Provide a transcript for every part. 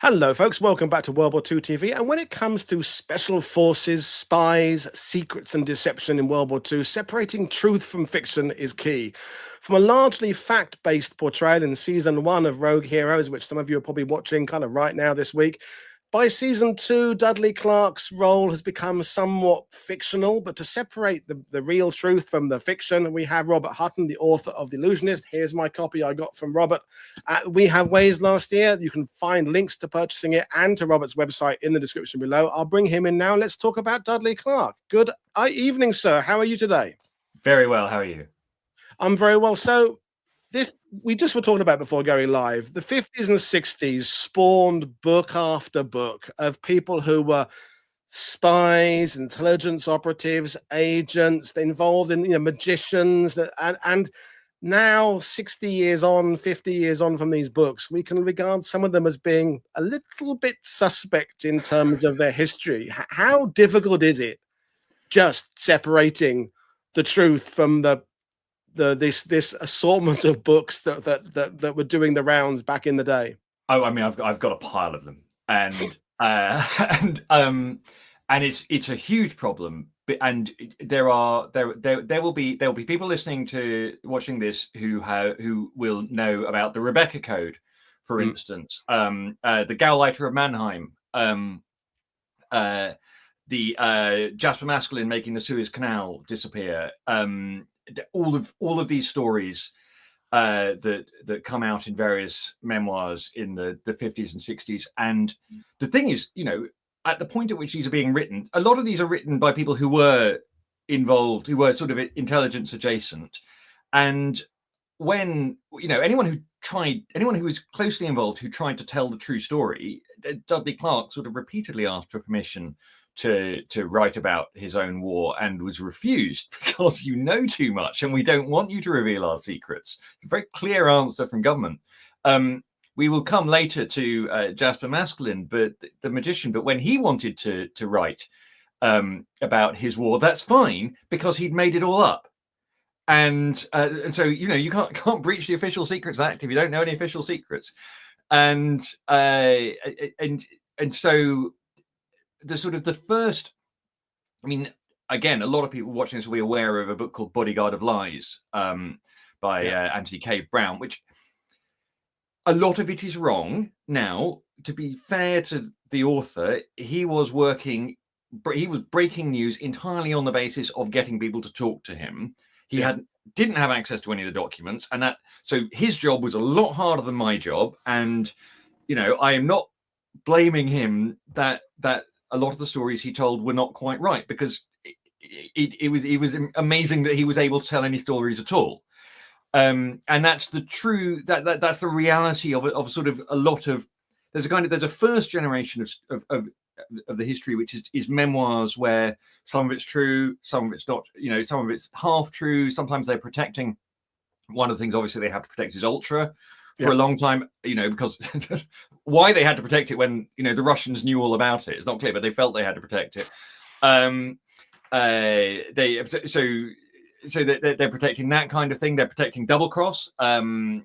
Hello, folks. Welcome back to World War II TV. And when it comes to special forces, spies, secrets, and deception in World War II, separating truth from fiction is key. From a largely fact-based portrayal in season 1 of Rogue Heroes, which some of you are probably watching kind of right now this week, by season 2, Dudley Clarke's role has become somewhat fictional, but to separate the real truth from the fiction, we have Robert Hutton, the author of The Illusionist. Here's my copy I got from Robert at WWII last year. You can find links to purchasing it and to Robert's website in the description below. I'll bring him in now. Let's talk about Dudley Clarke. Good evening, sir. How are you today? Very well. How are you? I'm very well. So we just were talking about before going live. The 50s and 60s spawned book after book of people who were spies, intelligence operatives, agents involved in magicians, and now 60 years on, 50 years on from these books, we can regard some of them as being a little bit suspect in terms of their history. How difficult is it just separating the truth from this assortment of books that were doing the rounds back in the day? Oh, I mean, I've got a pile of them, and and it's a huge problem. And there will be people watching this who will know about the Rebecca Code, for instance, the Gauleiter of Mannheim, the Jasper Maskelyne making the Suez Canal disappear. All of these stories that come out in various memoirs in the 50s and 60s. And the thing is, at the point at which these are being written, a lot of these are written by people who were involved, who were sort of intelligence adjacent. And when, anyone who was closely involved, who tried to tell the true story, Dudley Clarke sort of repeatedly asked for permission to write about his own war and was refused because you know too much and we don't want you to reveal our secrets. A very clear answer from government. We will come later to Jasper Maskelyne, but the magician. But when he wanted to write about his war, that's fine because he'd made it all up. And so you can't breach the Official Secrets Act if you don't know any official secrets. And so the sort of the first, I mean, again, a lot of people watching this will be aware of a book called Bodyguard of Lies by Anthony Cave Brown, which a lot of it is wrong. Now, to be fair to the author, he was breaking news entirely on the basis of getting people to talk to him. He didn't have access to any of the documents, and so his job was a lot harder than my job. And I am not blaming him that a lot of the stories he told were not quite right, because it was amazing that he was able to tell any stories at all. And that's the true that's the reality of sort of a lot of there's a first generation of the history which is memoirs where some of it's true, some of it's not, some of it's half true. Sometimes they're protecting. One of the things obviously they have to protect is ultra for a long time, because why they had to protect it when the Russians knew all about it, it's not clear, but they felt they had to protect it. So they're protecting that kind of thing. They're protecting double cross for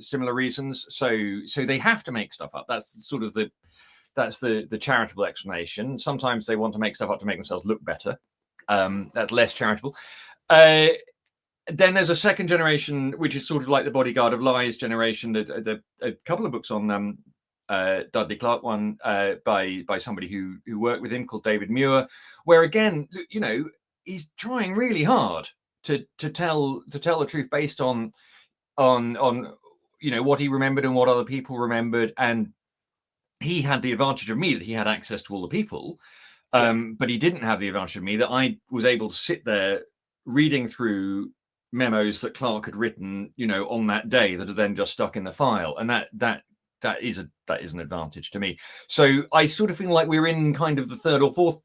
similar reasons. So they have to make stuff up. That's sort of the charitable explanation. Sometimes they want to make stuff up to make themselves look better. That's less charitable. Then there's a second generation, which is sort of like the Bodyguard of Lies generation. There's a couple of books on Dudley Clarke, one by somebody who worked with him called David Muir, where again, he's trying really hard to tell the truth based on what he remembered and what other people remembered. And he had the advantage of me that he had access to all the people, but he didn't have the advantage of me that I was able to sit there reading through memos that Clarke had written, on that day that are then just stuck in the file, and that is an advantage to me. So I sort of feel like we're in kind of the third or fourth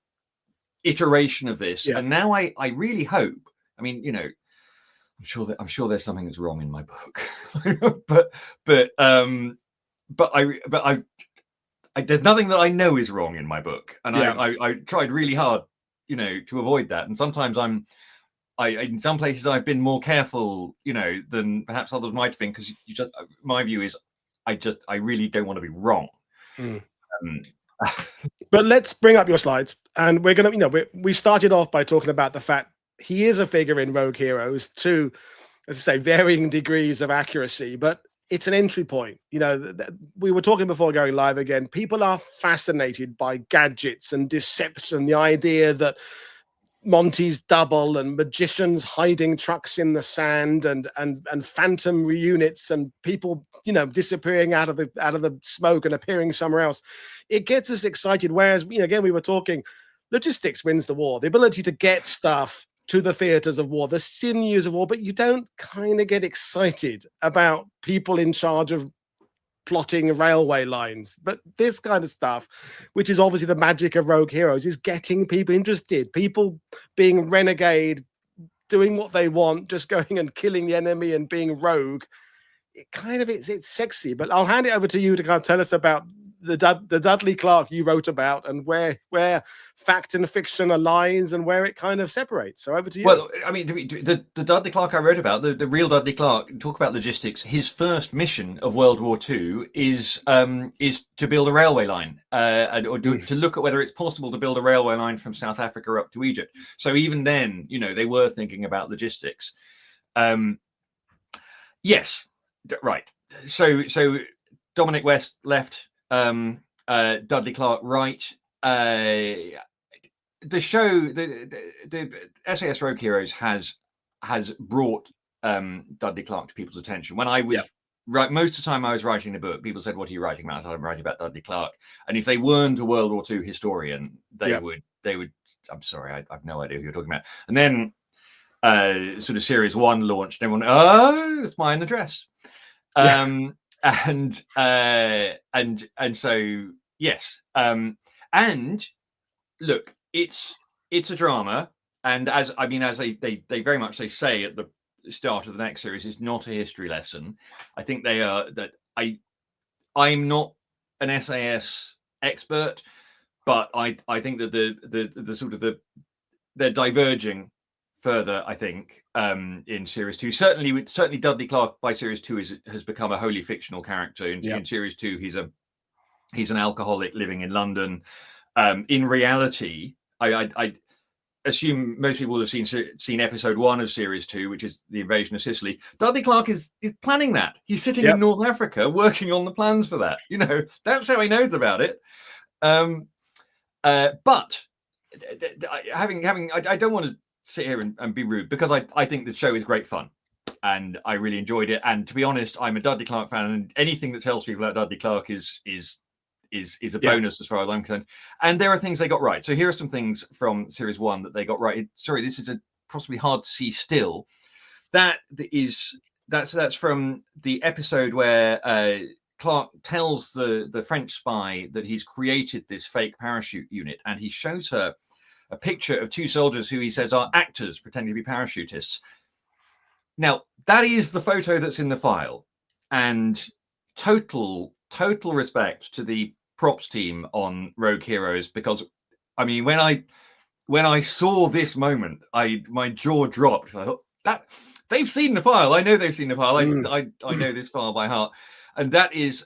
iteration of this, and now I really hope. I mean, I'm sure there's something that's wrong in my book, but I there's nothing that I know is wrong in my book, and I tried really hard, to avoid that. And sometimes in some places I've been more careful, than perhaps others might have been, because my view is I really don't want to be wrong. Mm. Um, But let's bring up your slides, and we're gonna, we started off by talking about the fact he is a figure in Rogue Heroes to, as I say, varying degrees of accuracy, but it's an entry point. We were talking before going live again. People are fascinated by gadgets and deception, the idea that Monty's double and magicians hiding trucks in the sand and phantom units and people disappearing out of the smoke and appearing somewhere else. It gets us excited. Whereas again, we were talking, logistics wins the war, the ability to get stuff to the theaters of war, the sinews of war, but you don't kind of get excited about people in charge of plotting railway lines. But this kind of stuff, which is obviously the magic of Rogue Heroes, is getting people interested, people being renegade, doing what they want, just going and killing the enemy and being rogue. It's sexy. But I'll hand it over to you to kind of tell us about the Dudley Clarke you wrote about, and where fact and fiction aligns and where it kind of separates. So over to you. Well, I mean, the Dudley Clarke I wrote about, the real Dudley Clarke, talk about logistics. His first mission of World War II is to build a railway line, to look at whether it's possible to build a railway line from South Africa up to Egypt. So even then, they were thinking about logistics. Yes, right. So Dominic West left. Dudley Clarke right. The show, the SAS Rogue Heroes has brought Dudley Clarke to people's attention. When I was most of the time I was writing the book, people said, "What are you writing about?" I said, "I'm writing about Dudley Clarke." And if they weren't a World War II historian, they would. I'm sorry, I have no idea who you're talking about. And then sort of series 1 launched. Everyone, it's mine address. And so yes, and look, it's a drama, and as they very much say at the start of the next series, it's not a history lesson. I think they are that I'm not an SAS expert, but I think that the sort of they're diverging further, I think, in series 2. Certainly Dudley Clarke by series 2 has become a wholly fictional character. In series 2, he's an alcoholic living in London. In reality, I assume most people will have seen episode 1 of series 2, which is the invasion of Sicily. Dudley Clarke is planning that. He's sitting in North Africa working on the plans for that. That's how he knows about it. But I don't want to sit here and be rude, because I think the show is great fun and I really enjoyed it. And to be honest, I'm a Dudley Clarke fan, and anything that tells people about Dudley Clarke is a bonus as far as I'm concerned. And there are things they got right. So here are some things from series 1 that they got right. Sorry, this is possibly hard to see still. That's from the episode where Clarke tells the French spy that he's created this fake parachute unit, and he shows her a picture of 2 soldiers who he says are actors pretending to be parachutists. Now, that is the photo that's in the file, and total respect to the props team on Rogue Heroes, because I mean, when I saw this moment, my jaw dropped. I thought, that they've seen the file. I know they've seen the file. I know this file by heart, and that is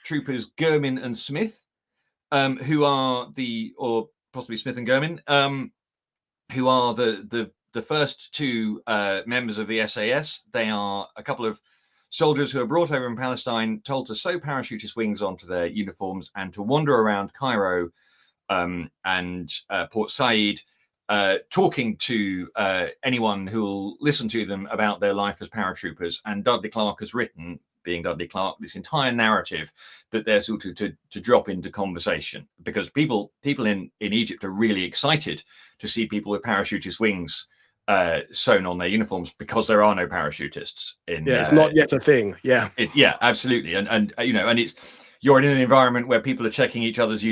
troopers Gurmin and Smith, who are possibly Smith and Gurmin, who are the first 2 members of the SAS. They are a couple of soldiers who are brought over in Palestine, told to sew parachutist wings onto their uniforms and to wander around Cairo and Port Said, talking to anyone who will listen to them about their life as paratroopers. And Dudley Clarke has written, being Dudley Clarke, this entire narrative that they're sort of to drop into conversation, because people in Egypt are really excited to see people with parachutist wings sewn on their uniforms, because there are no parachutists in. It's not yet a thing. Absolutely, and it's, you're in an environment where people are checking each other's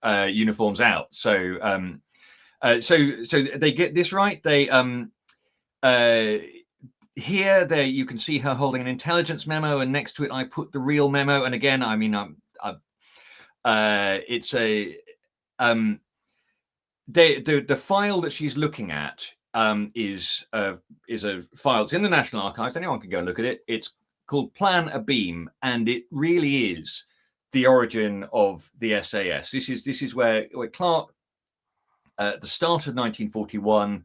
uniforms out. So so they get this right. They here you can see her holding an intelligence memo, and next to it I put the real memo. And again, I mean, it's a the file that she's looking at is a file. It's in the National Archives. Anyone can go and look at it. It's called Plan a Beam, and it really is the origin of the SAS. This is where Clarke, at the start of 1941,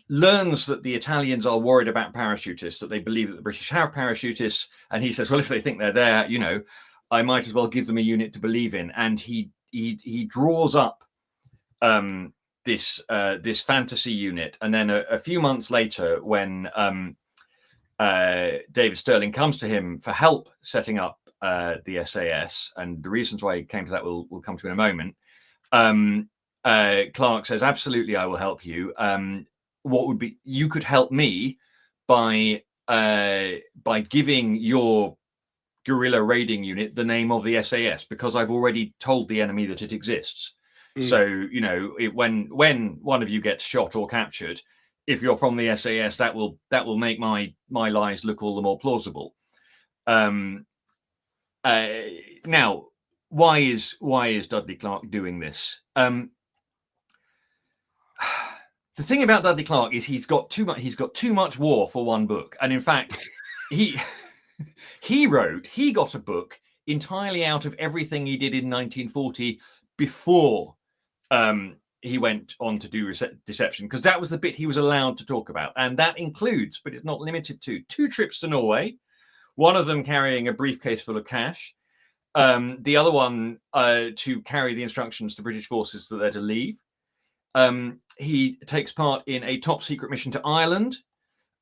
learns that the Italians are worried about parachutists, that they believe that the British have parachutists, and he says, well, if they think they're there, I might as well give them a unit to believe in. And he draws up this fantasy unit, and then a few months later, when David Stirling comes to him for help setting up the SAS, and the reasons why he came to that we'll come to in a moment. Clarke says, absolutely, I will help you. You could help me by giving your guerrilla raiding unit the name of the SAS, because I've already told the enemy that it exists. So when one of you gets shot or captured, if you're from the SAS, that will make my lies look all the more plausible. Now, why is Dudley Clarke doing this? The thing about Dudley Clarke is he's got too much war for one book, and in fact, he got a book entirely out of everything he did in 1940 before he went on to do deception, because that was the bit he was allowed to talk about, and that includes, but it's not limited to, 2 trips to Norway, one of them carrying a briefcase full of cash, the other one to carry the instructions to British forces that they're to leave. He takes part in a top secret mission to Ireland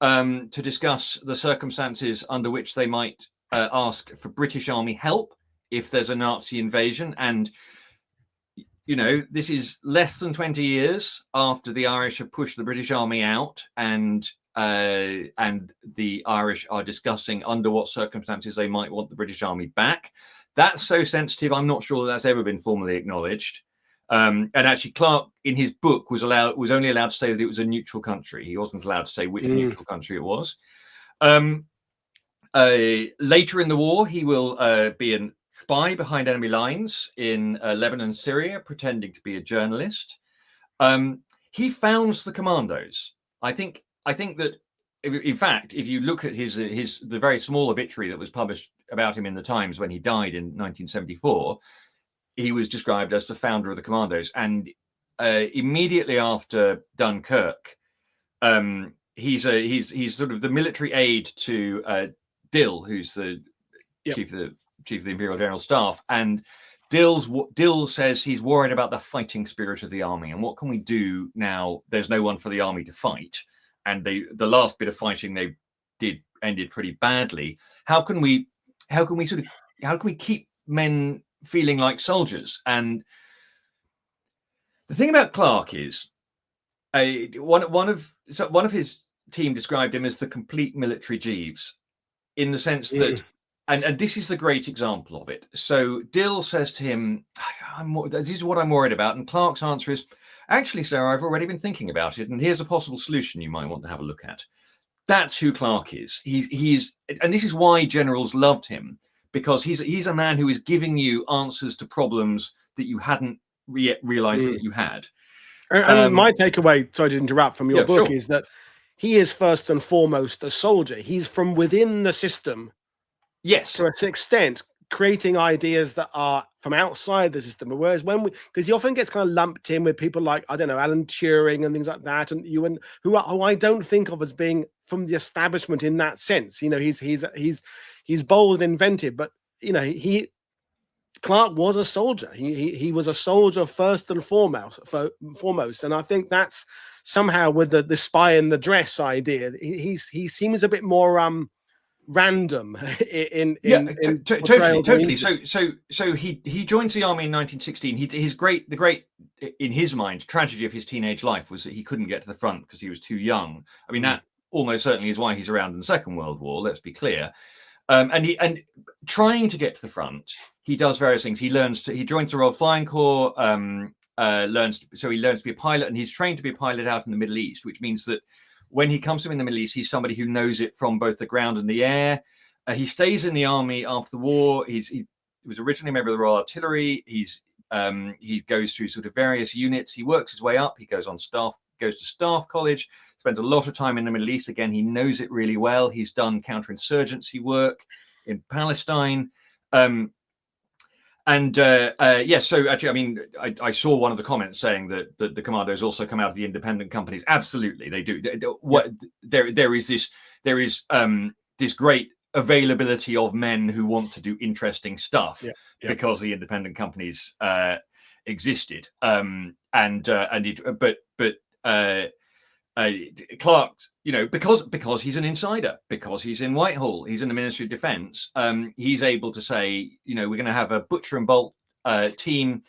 to discuss the circumstances under which they might ask for British Army help if there's a Nazi invasion. And, this is less than 20 years after the Irish have pushed the British Army out, and the Irish are discussing under what circumstances they might want the British Army back. That's so sensitive, I'm not sure that's ever been formally acknowledged. And actually, Clarke, in his book, was only allowed to say that it was a neutral country. He wasn't allowed to say which neutral country it was. Later in the war, he will be a spy behind enemy lines in Lebanon and Syria, pretending to be a journalist. He founds the Commandos. I think that, in fact, if you look at the very small obituary that was published about him in the Times when he died in 1974. He was described as the founder of the Commandos, and immediately after Dunkirk, he's sort of the military aide to Dill, who's the chief of the Imperial General Staff, and Dill says he's worried about the fighting spirit of the army, and what can we do now? There's no one for the army to fight, and the last bit of fighting they did ended pretty badly. How can we keep men feeling like soldiers? And the thing about Clarke is, one of his team described him as the complete military Jeeves, in the sense that, and this is the great example of it. So Dill says to him, "This is what I'm worried about," and Clarke's answer is, "Actually, sir, I've already been thinking about it, and here's a possible solution you might want to have a look at." That's who Clarke is. He's, and this is why generals loved him, because he's a man who is giving you answers to problems that you hadn't yet realized that you had. And my takeaway, sorry to interrupt, from your book is that he is first and foremost a soldier. He's from within the system. Yes. To an extent, creating ideas that are from outside the system. Whereas because he often gets kind of lumped in with people like, I don't know, Alan Turing and things like that, and who I don't think of as being from the establishment in that sense. He's bold and inventive, but Clarke was a soldier. He was a soldier first and foremost, and I think that's somehow with the spy in the dress idea. He seems a bit more random totally. So he joins the army in 1916. The great in his mind tragedy of his teenage life was that he couldn't get to the front because he was too young. I mean, that almost certainly is why he's around in the Second World War. Let's be clear. And trying to get to the front, he does various things. He joins the Royal Flying Corps. He learns to be a pilot, and he's trained to be a pilot out in the Middle East, which means that when he comes to him in the Middle East, he's somebody who knows it from both the ground and the air. He stays in the army after the war. He was originally a member of the Royal Artillery. He goes through sort of various units. He works his way up. He goes to staff college, spends a lot of time in the Middle East. Again, he knows it really well. He's done counterinsurgency work in Palestine. And yes, so actually, I mean, I saw one of the comments saying that the Commandos also come out of the independent companies. Absolutely, they do. What there is this great availability of men who want to do interesting stuff because the independent companies existed. Clark, because he's an insider, because he's in Whitehall, he's in the Ministry of Defence, he's able to say, we're going to have a butcher and bolt team.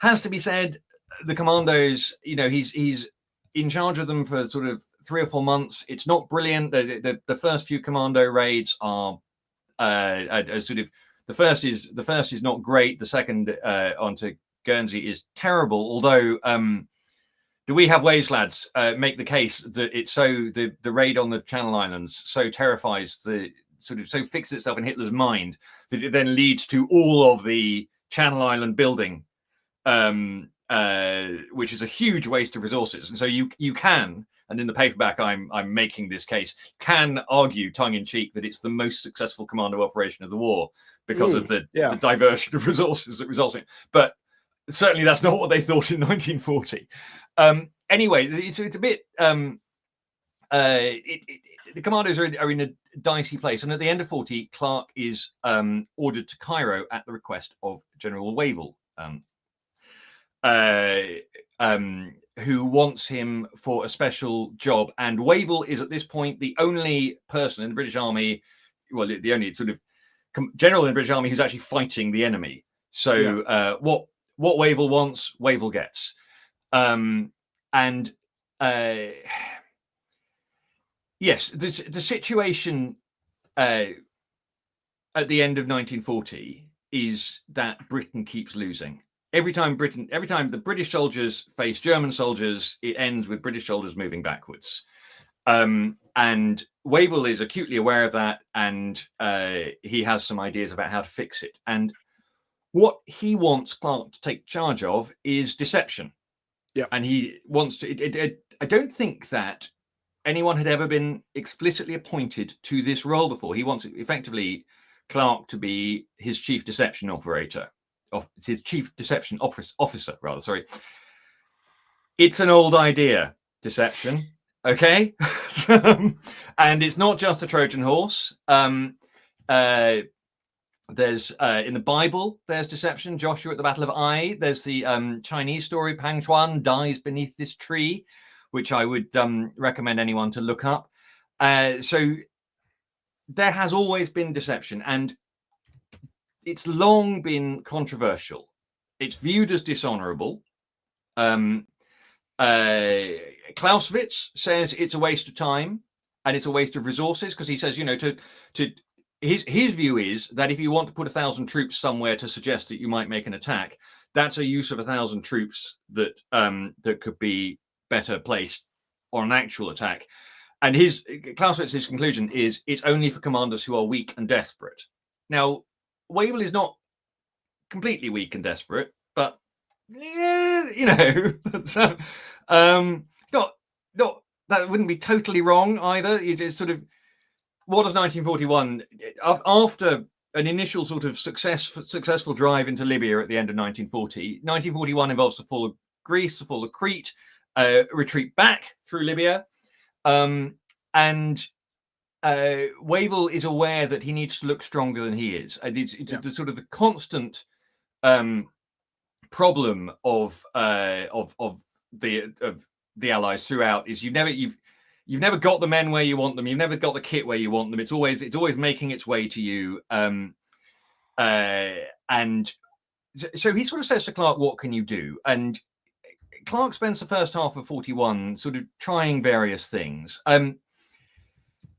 Has to be said, the Commandos, he's in charge of them for sort of 3 or 4 months. It's not brilliant. The first few Commando raids are sort of the first is not great. The second onto Guernsey is terrible. Although do we have ways, lads? Make the case that it's the raid on the Channel Islands so terrifies so fixes itself in Hitler's mind that it then leads to all of the Channel Island building, which is a huge waste of resources. And so you can, and in the paperback I'm making this case, can argue tongue in cheek that it's the most successful commando operation of the war because of the diversion of resources that results in it. But certainly that's not what they thought in 1940. Anyway, it's a bit. The Commandos are in a dicey place, and at the end of 40, Clark is ordered to Cairo at the request of General Wavell, who wants him for a special job. And Wavell is at this point the only person in the British Army, well, the only sort of general in the British Army who's actually fighting the enemy. So what Wavell wants, Wavell gets. Yes, the situation at the end of 1940 is that Britain keeps losing. Every time the British soldiers face German soldiers, it ends with British soldiers moving backwards. And Wavell is acutely aware of that, and he has some ideas about how to fix it. And what he wants Clark to take charge of is deception. Yeah, and he wants to. I don't think that anyone had ever been explicitly appointed to this role before. He wants effectively Clark to be his chief deception operator, his chief deception officer, rather. Sorry, it's an old idea, deception. Okay, and it's not just a Trojan horse. There's in the Bible, there's deception. Joshua at the Battle of Ai. There's the Chinese story, Pang Chuan dies beneath this tree, which I would recommend anyone to look up. So there has always been deception, and it's long been controversial. It's viewed as dishonorable. Clausewitz says it's a waste of time and it's a waste of resources, because he says, his view is that if you want to put 1,000 troops somewhere to suggest that you might make an attack, that's a use of 1,000 troops that could be better placed on an actual attack. And Clausewitz's conclusion is it's only for commanders who are weak and desperate. Now, Wavell is not completely weak and desperate, but not that wouldn't be totally wrong either. It's sort of, what does 1941, after an initial sort of successful drive into Libya at the end of 1940, 1941 involves the fall of Greece, the fall of Crete, retreat back through Libya, and Wavell is aware that he needs to look stronger than he is. It's the sort of the constant problem of the Allies throughout is you've never got the men where you want them. You've never got the kit where you want them. It's always making its way to you. And so he sort of says to Clark, "What can you do?" And Clark spends the first half of 41 sort of trying various things.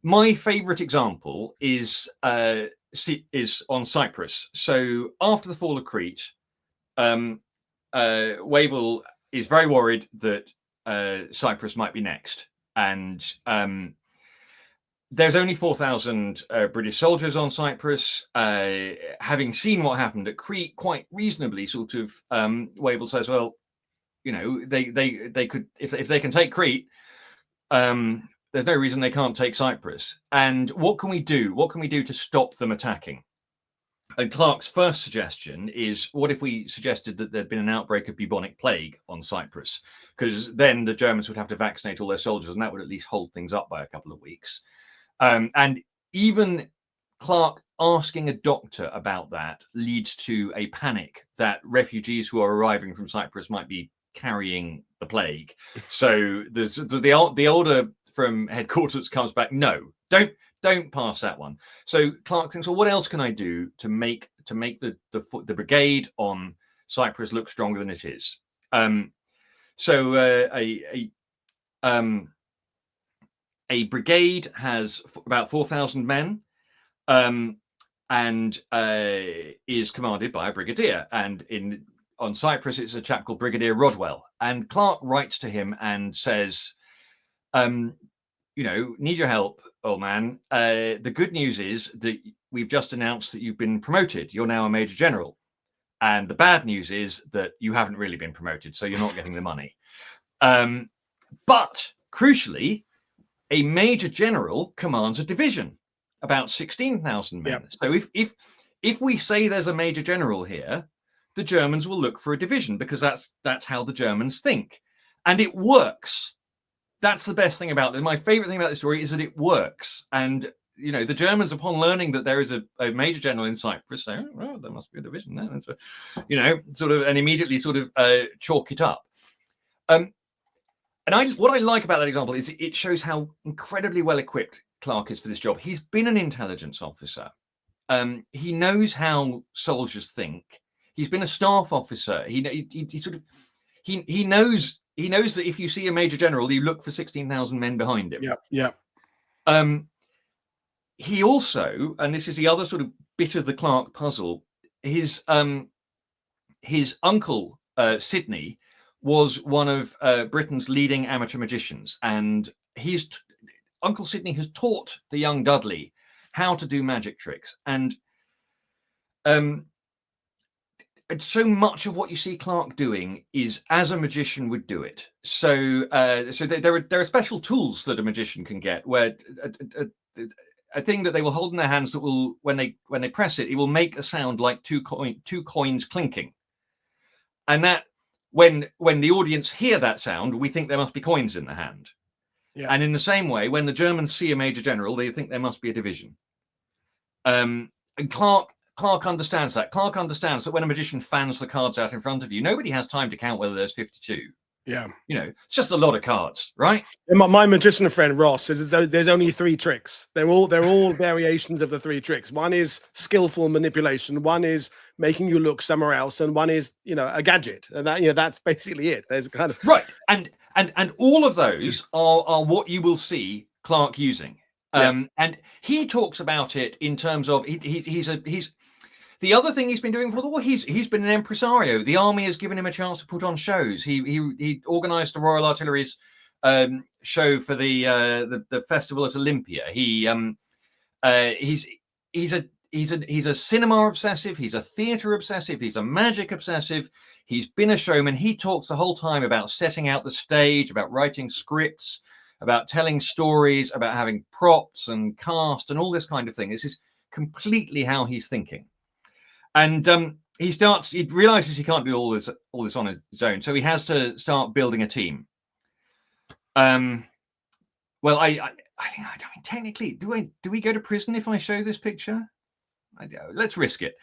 My favorite example is on Cyprus. So after the fall of Crete, Wavell is very worried that Cyprus might be next. And there's only 4,000 British soldiers on Cyprus. Having seen what happened at Crete, quite reasonably, sort of, Wavell says, "Well, they could, if they can take Crete, there's no reason they can't take Cyprus. And what can we do? What can we do to stop them attacking?" And Clark's first suggestion is, what if we suggested that there'd been an outbreak of bubonic plague on Cyprus? Because then the Germans would have to vaccinate all their soldiers, and that would at least hold things up by a couple of weeks. And even Clark asking a doctor about that leads to a panic that refugees who are arriving from Cyprus might be carrying the plague. So the order from headquarters comes back, no, don't pass that one. So Clark thinks, well, what else can I do to make the brigade on Cyprus look stronger than it is? A brigade has about 4,000 men, and is commanded by a brigadier. And on Cyprus, it's a chap called Brigadier Rodwell. And Clark writes to him and says, need your help, old man. The good news is that we've just announced that you've been promoted. You're now a major general. And the bad news is that you haven't really been promoted, so you're not getting the money. But crucially, a major general commands a division, about 16,000 men. Yep. So if we say there's a major general here, the Germans will look for a division, because that's how the Germans think. And it works. That's the best thing about it. My favorite thing about this story is that it works. And, the Germans, upon learning that there is a major general in Cyprus, say, oh, well, there must be a division there. And so, and immediately chalk it up. And what I like about that example is it shows how incredibly well equipped Clark is for this job. He's been an intelligence officer. He knows how soldiers think. He's been a staff officer. He knows that if you see a major general, you look for 16,000 men behind him. Yeah. He also, and this is the other sort of bit of the Clark puzzle, his uncle Sidney was one of Britain's leading amateur magicians, and Uncle Sidney has taught the young Dudley how to do magic tricks, and so much of what you see Clark doing is as a magician would do it. So there are special tools that a magician can get, where a thing that they will hold in their hands that will, when they press it, it will make a sound like two coins clinking, and that when the audience hear that sound, we think there must be coins in the hand. Yeah. And in the same way, when the Germans see a major general, they think there must be a division. And Clark understands that. Clark understands that when a magician fans the cards out in front of you, nobody has time to count whether there's 52. Yeah. It's just a lot of cards, right? And my magician friend Ross says there's only 3 tricks. They're all variations of the 3 tricks. One is skillful manipulation, one is making you look somewhere else, and one is a gadget. And that's basically it. There's kind of right. And all of those are what you will see Clark using. And he talks about it in terms of he's the other thing he's been doing for the war. He's been an impresario. The army has given him a chance to put on shows. He organised the Royal Artillery's show for the festival at Olympia. He's a cinema obsessive. He's a theatre obsessive. He's a magic obsessive. He's been a showman. He talks the whole time about setting out the stage, about writing scripts, about telling stories, about having props and cast and all this kind of thing. This is completely how he's thinking. And he realizes he can't do all this on his own, so he has to start building a team. Well, I mean, technically, do we go to prison if I show this picture? Let's risk it.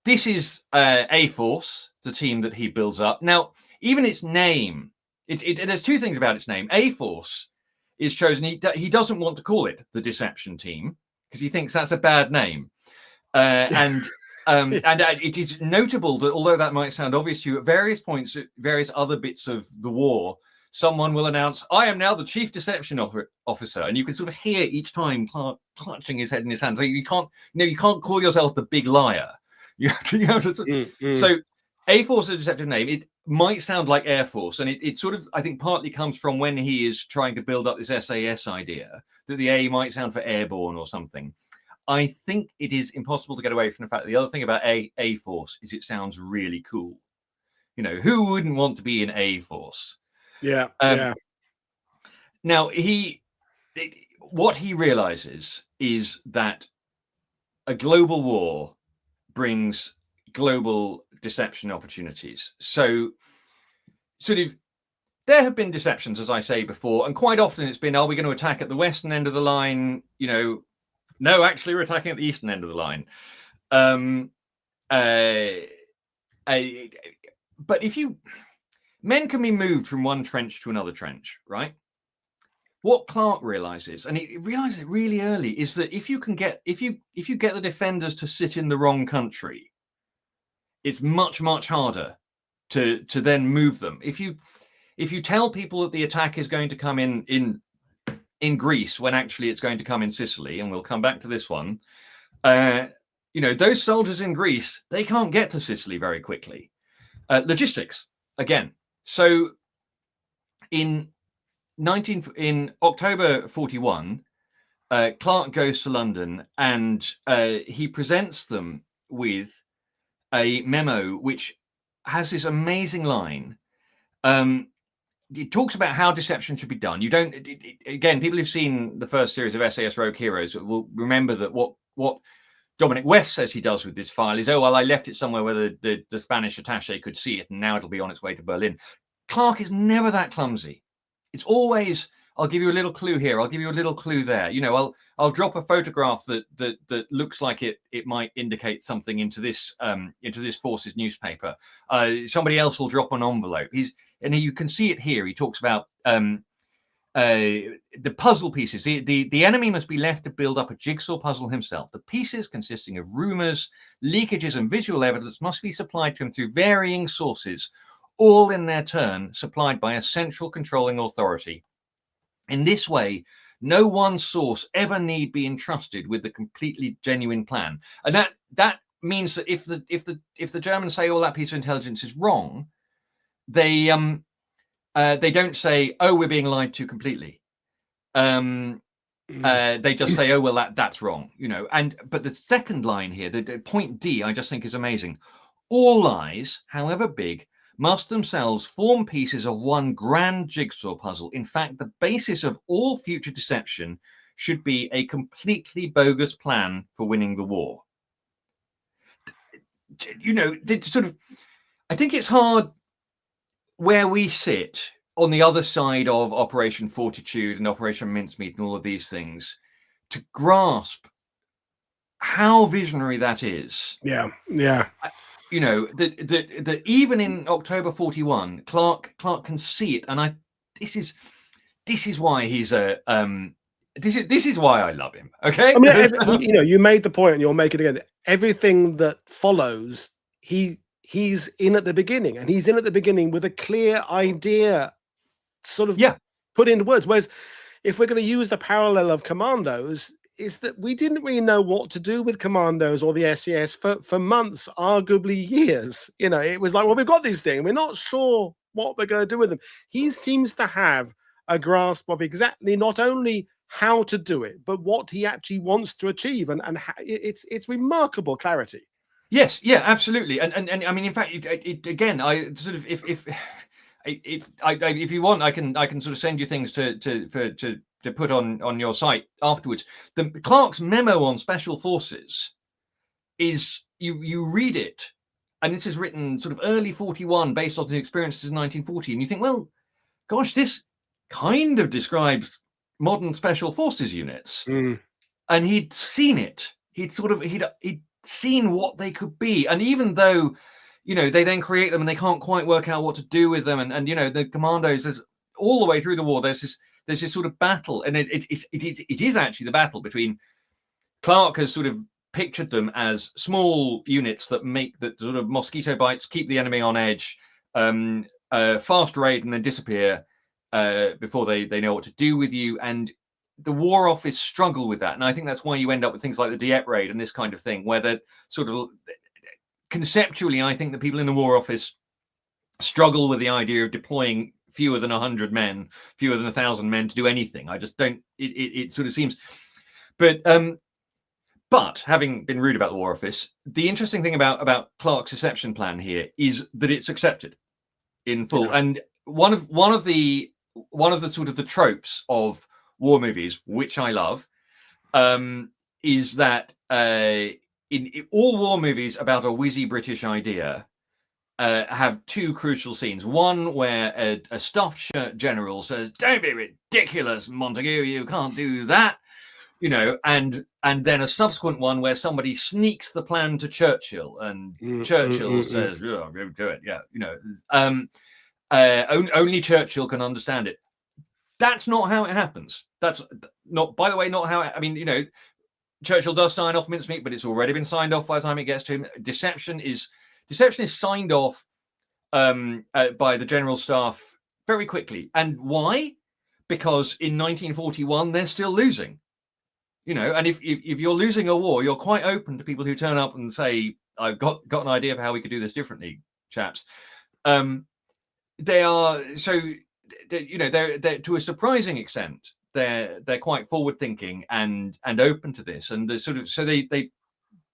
This is A-Force, the team that he builds up. Now, even its name, there's 2 things about its name. A-Force is chosen. He doesn't want to call it the Deception Team because he thinks that's a bad name. And it is notable that although that might sound obvious to you, at various points, at various other bits of the war, someone will announce, "I am now the Chief Deception Officer," and you can sort of hear each time Clark clutching his head in his hand. So you can't call yourself the Big Liar. You have to. So A-Force is a deceptive name. It might sound like Air Force, and it sort of, I think, partly comes from when he is trying to build up this SAS idea that the A might sound for airborne or something. I think it is impossible to get away from the fact that the other thing about A-Force is it sounds really cool. Who wouldn't want to be in A-Force? Yeah. Now, what he realizes is that a global war brings global deception opportunities. So sort of there have been deceptions, as I say before, and quite often it's been, are we going to attack at the western end of the line? You know, no, actually we're attacking at the eastern end of the line. But men can be moved from one trench to another trench, right? What Clarke realizes, and he realizes it really early, is that if you get the defenders to sit in the wrong country, it's much, much harder to then move them. If you tell people that the attack is going to come in Greece when actually it's going to come in Sicily, and we'll come back to this one, you know, those soldiers in Greece, they can't get to Sicily very quickly. Logistics again. So in October 41, Clarke goes to London and he presents them with a memo which has this amazing line. It talks about how deception should be done. You don't, again, people who've seen the first series of SAS Rogue Heroes will remember that what Dominic West says he does with this file is, oh, well, I left it somewhere where the Spanish attaché could see it, and now it'll be on its way to Berlin. Clarke is never that clumsy. It's always, I'll give you a little clue here, I'll give you a little clue there. You know, I'll drop a photograph that looks like it might indicate something into this force's newspaper. Somebody else will drop an envelope. You can see it here. He talks about the puzzle pieces. The enemy must be left to build up a jigsaw puzzle himself. The pieces, consisting of rumors, leakages, and visual evidence, must be supplied to him through varying sources, all in their turn supplied by a central controlling authority. In this way, no one source ever need be entrusted with the completely genuine plan. And that means that if the Germans say, "Oh, that piece of intelligence is wrong," they don't say, "Oh, we're being lied to completely." They just say, "Oh, well, that's wrong," you know. But the second line here, the point D, I just think is amazing. All lies, however big, must themselves form pieces of one grand jigsaw puzzle. In fact, the basis of all future deception should be a completely bogus plan for winning the war. You know, I think it's hard where we sit on the other side of Operation Fortitude and Operation Mincemeat and all of these things to grasp how visionary that is. Yeah. You know, that even in October 41, Clarke can see it, and this is why he's this is why I love him. Okay, I mean, you know, you made the point, and you'll make it again. Everything that follows, he's in at the beginning, and he's in at the beginning with a clear idea, sort of put into words. Whereas, if we're going to use the parallel of Commandos, is that we didn't really know what to do with Commandos or the SAS for months, arguably years. You know, it was like, well, we've got these things, we're not sure what we're going to do with them. He seems to have a grasp of exactly not only how to do it, but what he actually wants to achieve, and it's remarkable clarity. Yes, yeah, absolutely, and I mean, in fact, again, I sort of if you want, I can sort of send you things to put on your site afterwards. The Clarke's memo on special forces is you read it, and this is written sort of early 41 based on his experiences in 1940, and you think, well, gosh, this kind of describes modern special forces units. And he'd seen it. He'd seen what they could be, and even though, you know, they then create them and they can't quite work out what to do with them, and you know, the Commandos, there's all the way through the war, there's this sort of battle, and it is actually the battle between, Clarke has sort of pictured them as small units that make that sort of mosquito bites, keep the enemy on edge, fast raid and then disappear before they know what to do with you. And the War Office struggle with that, and I think that's why you end up with things like the Dieppe raid and this kind of thing, where they're sort of conceptually, I think the people in the War Office struggle with the idea of deploying fewer than 100 men, fewer than 1,000 men to do anything. I just don't. It sort of seems, but having been rude about the War Office, the interesting thing about Clarke's deception plan here is that it's accepted in full. Yeah. And one of the sort of the tropes of war movies, which I love, is that in all war movies about a whizzy British idea have two crucial scenes. One where a stuffed shirt general says, "Don't be ridiculous, Montague, you can't do that," you know, and then a subsequent one where somebody sneaks the plan to Churchill, and Churchill says, "Yeah, I'm going to do it." Yeah, you know, only Churchill can understand it. That's not how it happens. That's not, by the way, not how. I mean, you know, Churchill does sign off mincemeat, but it's already been signed off by the time it gets to him. Deception is signed off by the general staff very quickly. And why? Because in 1941 they're still losing. You know, and if you're losing a war, you're quite open to people who turn up and say, "I've got an idea for how we could do this differently, chaps." They are so. You know, they're to a surprising extent, they're quite forward thinking and open to this, and they sort of, so they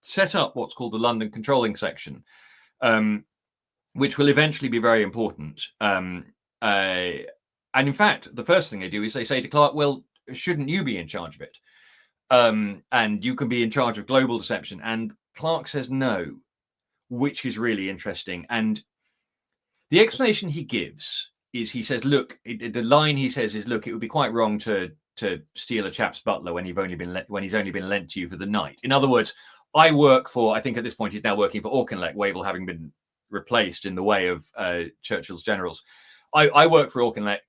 set up what's called the London Controlling Section, which will eventually be very important. And in fact, the first thing they do is they say to Clark, "Well, shouldn't you be in charge of it? And you can be in charge of global deception." And Clark says no, which is really interesting. And the explanation he gives is, he says, look, the line he says is, "Look, it would be quite wrong to steal a chap's butler when he's only been lent to you for the night." In other words, I work for, I think at this point he's now working for Auchinleck, Wavell having been replaced in the way of Churchill's generals. I work for Auchinleck.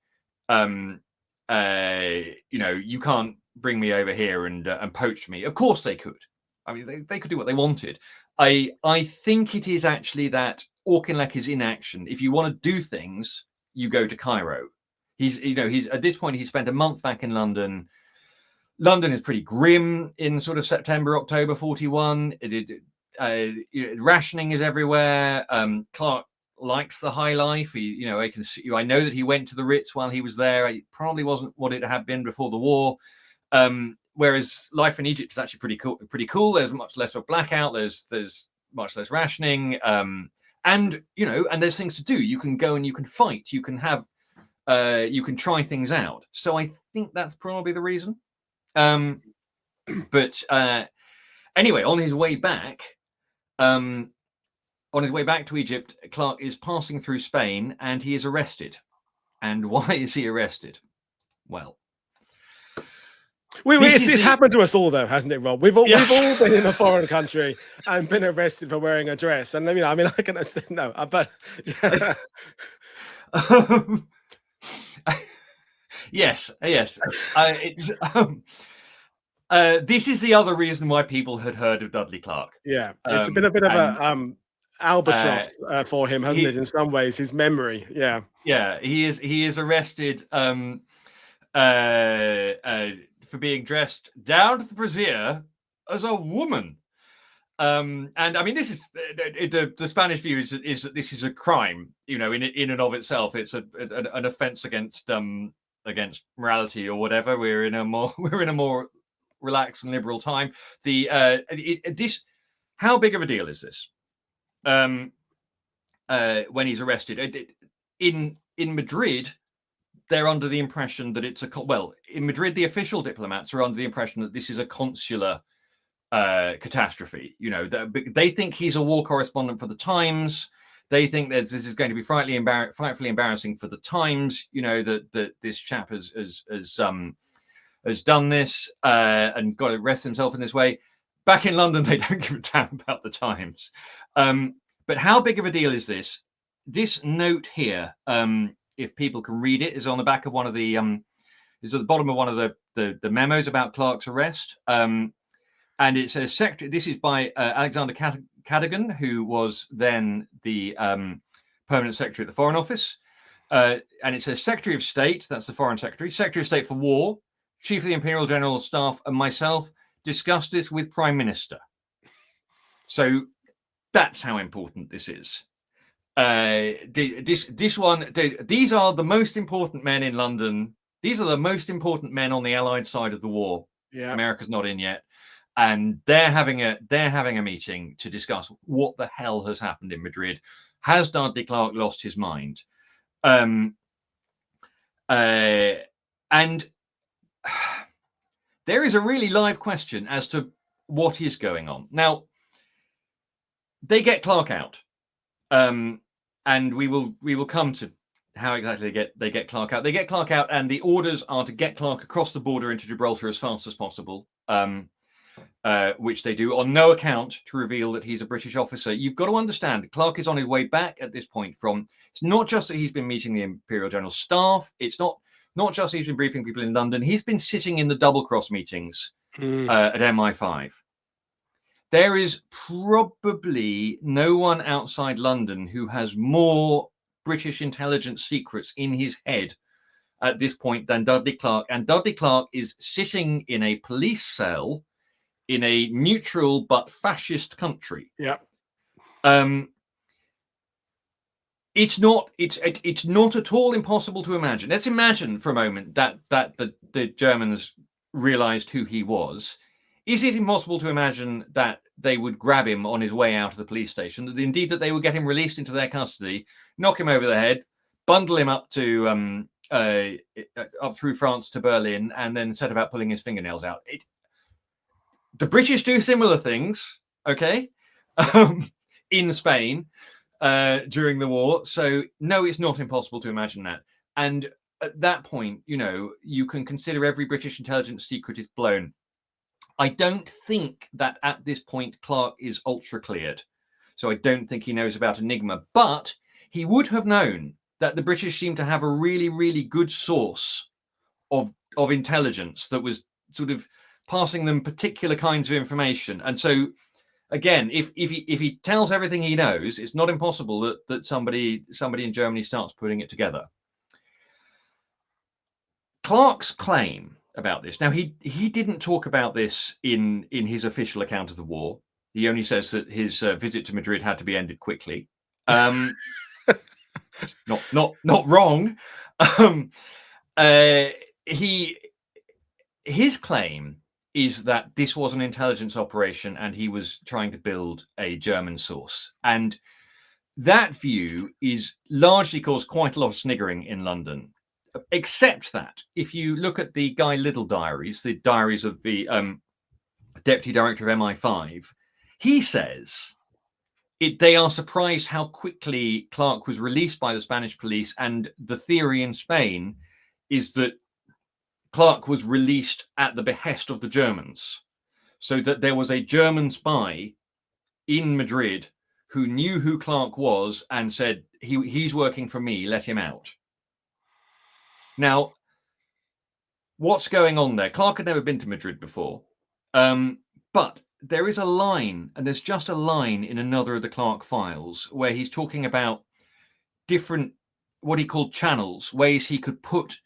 You know, you can't bring me over here and poach me. Of course they could. I mean, they could do what they wanted. I think it is actually that Auchinleck is in action. If you want to do things, you go to Cairo. He's at this point, he spent a month back in London. London is pretty grim in sort of September, October 41. Rationing is everywhere. Clark likes the high life. I know that he went to the Ritz while he was there. It probably wasn't what it had been before the war. Whereas life in Egypt is actually pretty cool. There's much less of a blackout. There's much less rationing. And there's things to do. You can go and you can fight. You can have, you can try things out. So I think that's probably the reason. But anyway, on his way back to Egypt, Clark is passing through Spain and he is arrested. And why is he arrested? Well, it's happened to us all, though, hasn't it, Rob? We've all been in a foreign country and been arrested for wearing a dress. And I mean, I can understand. No, but yeah. Yes. This is the other reason why people had heard of Dudley Clarke. Yeah, it's been a bit of a albatross for him, hasn't it? In some ways, his memory. Yeah. Yeah, he is arrested for being dressed down to the brassiere as a woman. And I mean, this is the Spanish view is that this is a crime, in and of itself. It's an offense against morality or whatever. We're in a more relaxed and liberal time. How big of a deal is this? When he's arrested in Madrid, they're under the impression that in Madrid, the official diplomats are under the impression that this is a consular catastrophe. They think he's a war correspondent for the Times. They think that this is going to be frightfully embarrassing for the Times. That this chap has done this and got to arrest himself in this way. Back in London, they don't give a damn about the Times. But how big of a deal is this? This note here, if people can read it, is on the back of one of the is at the bottom of one of the memos about Clark's arrest. And it says, this is by Alexander Cadogan, who was then the permanent secretary at the Foreign Office. And it says, Secretary of State, that's the Foreign Secretary, Secretary of State for War, Chief of the Imperial General Staff, and myself discussed this with Prime Minister. So that's how important this is. These are the most important men in London. These are the most important men on the Allied side of the war. Yeah. America's not in yet. And they're having a meeting to discuss what the hell has happened in Madrid. Has Dudley Clarke lost his mind? And there is a really live question as to what is going on. Now, they get Clark out, and we will come to how exactly they get Clark out. They get Clark out, and the orders are to get Clark across the border into Gibraltar as fast as possible, which they do on no account to reveal that he's a British officer. You've got to understand, Clark is on his way back at this point from. It's not just that he's been meeting the Imperial General Staff. It's not just he's been briefing people in London. He's been sitting in the double cross meetings at MI5. There is probably no one outside London who has more British intelligence secrets in his head at this point than Dudley Clarke. And Dudley Clarke is sitting in a police cell in a neutral but fascist country. Yeah. It's not at all impossible to imagine. Let's imagine for a moment that the Germans realized who he was. Is it impossible to imagine that they would grab him on his way out of the police station, that indeed that they would get him released into their custody, knock him over the head, bundle him up to up through France to Berlin, and then set about pulling his fingernails out? The British do similar things, okay, in Spain during the war. So no, it's not impossible to imagine that. And at that point, you can consider every British intelligence secret is blown. I don't think that at this point Clark is ultra cleared. So I don't think he knows about Enigma, but he would have known that the British seem to have a really, really good source of intelligence that was sort of passing them particular kinds of information. And so again, if he tells everything he knows, it's not impossible that somebody in Germany starts putting it together. Clark's claim about this. Now, he didn't talk about this in his official account of the war. He only says that his visit to Madrid had to be ended quickly. Not wrong. His claim is that this was an intelligence operation and he was trying to build a German source. And that view is largely caused quite a lot of sniggering in London. Except that if you look at the Guy Liddell diaries, the diaries of the deputy director of MI5, he says they are surprised how quickly Clark was released by the Spanish police. And the theory in Spain is that Clark was released at the behest of the Germans, so that there was a German spy in Madrid who knew who Clark was and said, he's working for me, let him out. Now, what's going on there? Clark had never been to Madrid before, but there is a line, and there's just a line in another of the Clark files where he's talking about different, what he called channels, ways he could put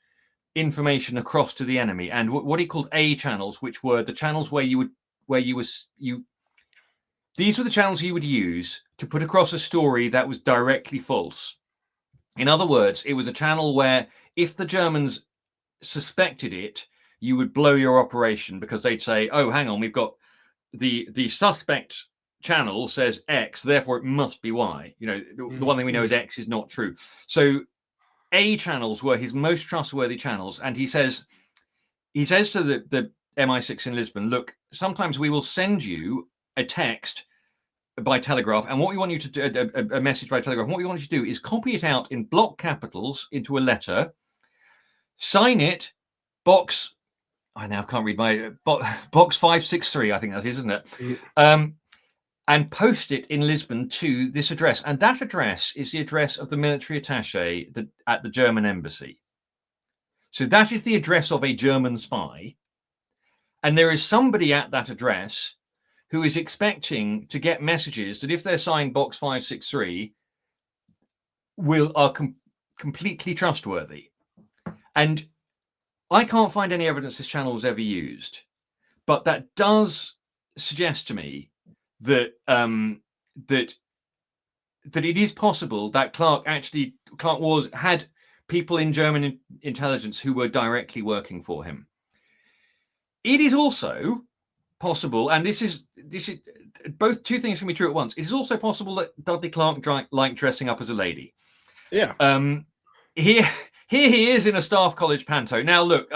information across to the enemy, and what he called A channels, which were the channels these were the channels he would use to put across a story that was directly false. In other words, it was a channel where if the Germans suspected it, you would blow your operation because they'd say, oh, hang on, we've got the suspect channel says X, therefore it must be Y. The one thing we know is X is not true. So A channels were his most trustworthy channels. And he says to the MI6 in Lisbon, look, sometimes we will send you a text by telegraph, and what we want you to do, a message by telegraph, and what we want you to do is copy it out in block capitals into a letter, sign it, box, I now can't read my, box 563, I think that is, isn't it? And post it in Lisbon to this address. And that address is the address of the military attaché at the German embassy. So that is the address of a German spy. And there is somebody at that address who is expecting to get messages that if they're signed box 563 are completely trustworthy. And I can't find any evidence this channel was ever used, but that does suggest to me that that it is possible that Clark had people in German intelligence who were directly working for him. It is also possible, and this is both two things can be true at once. It is also possible that Dudley Clark liked dressing up as a lady. Yeah. Here he is in a staff college panto. Now, look,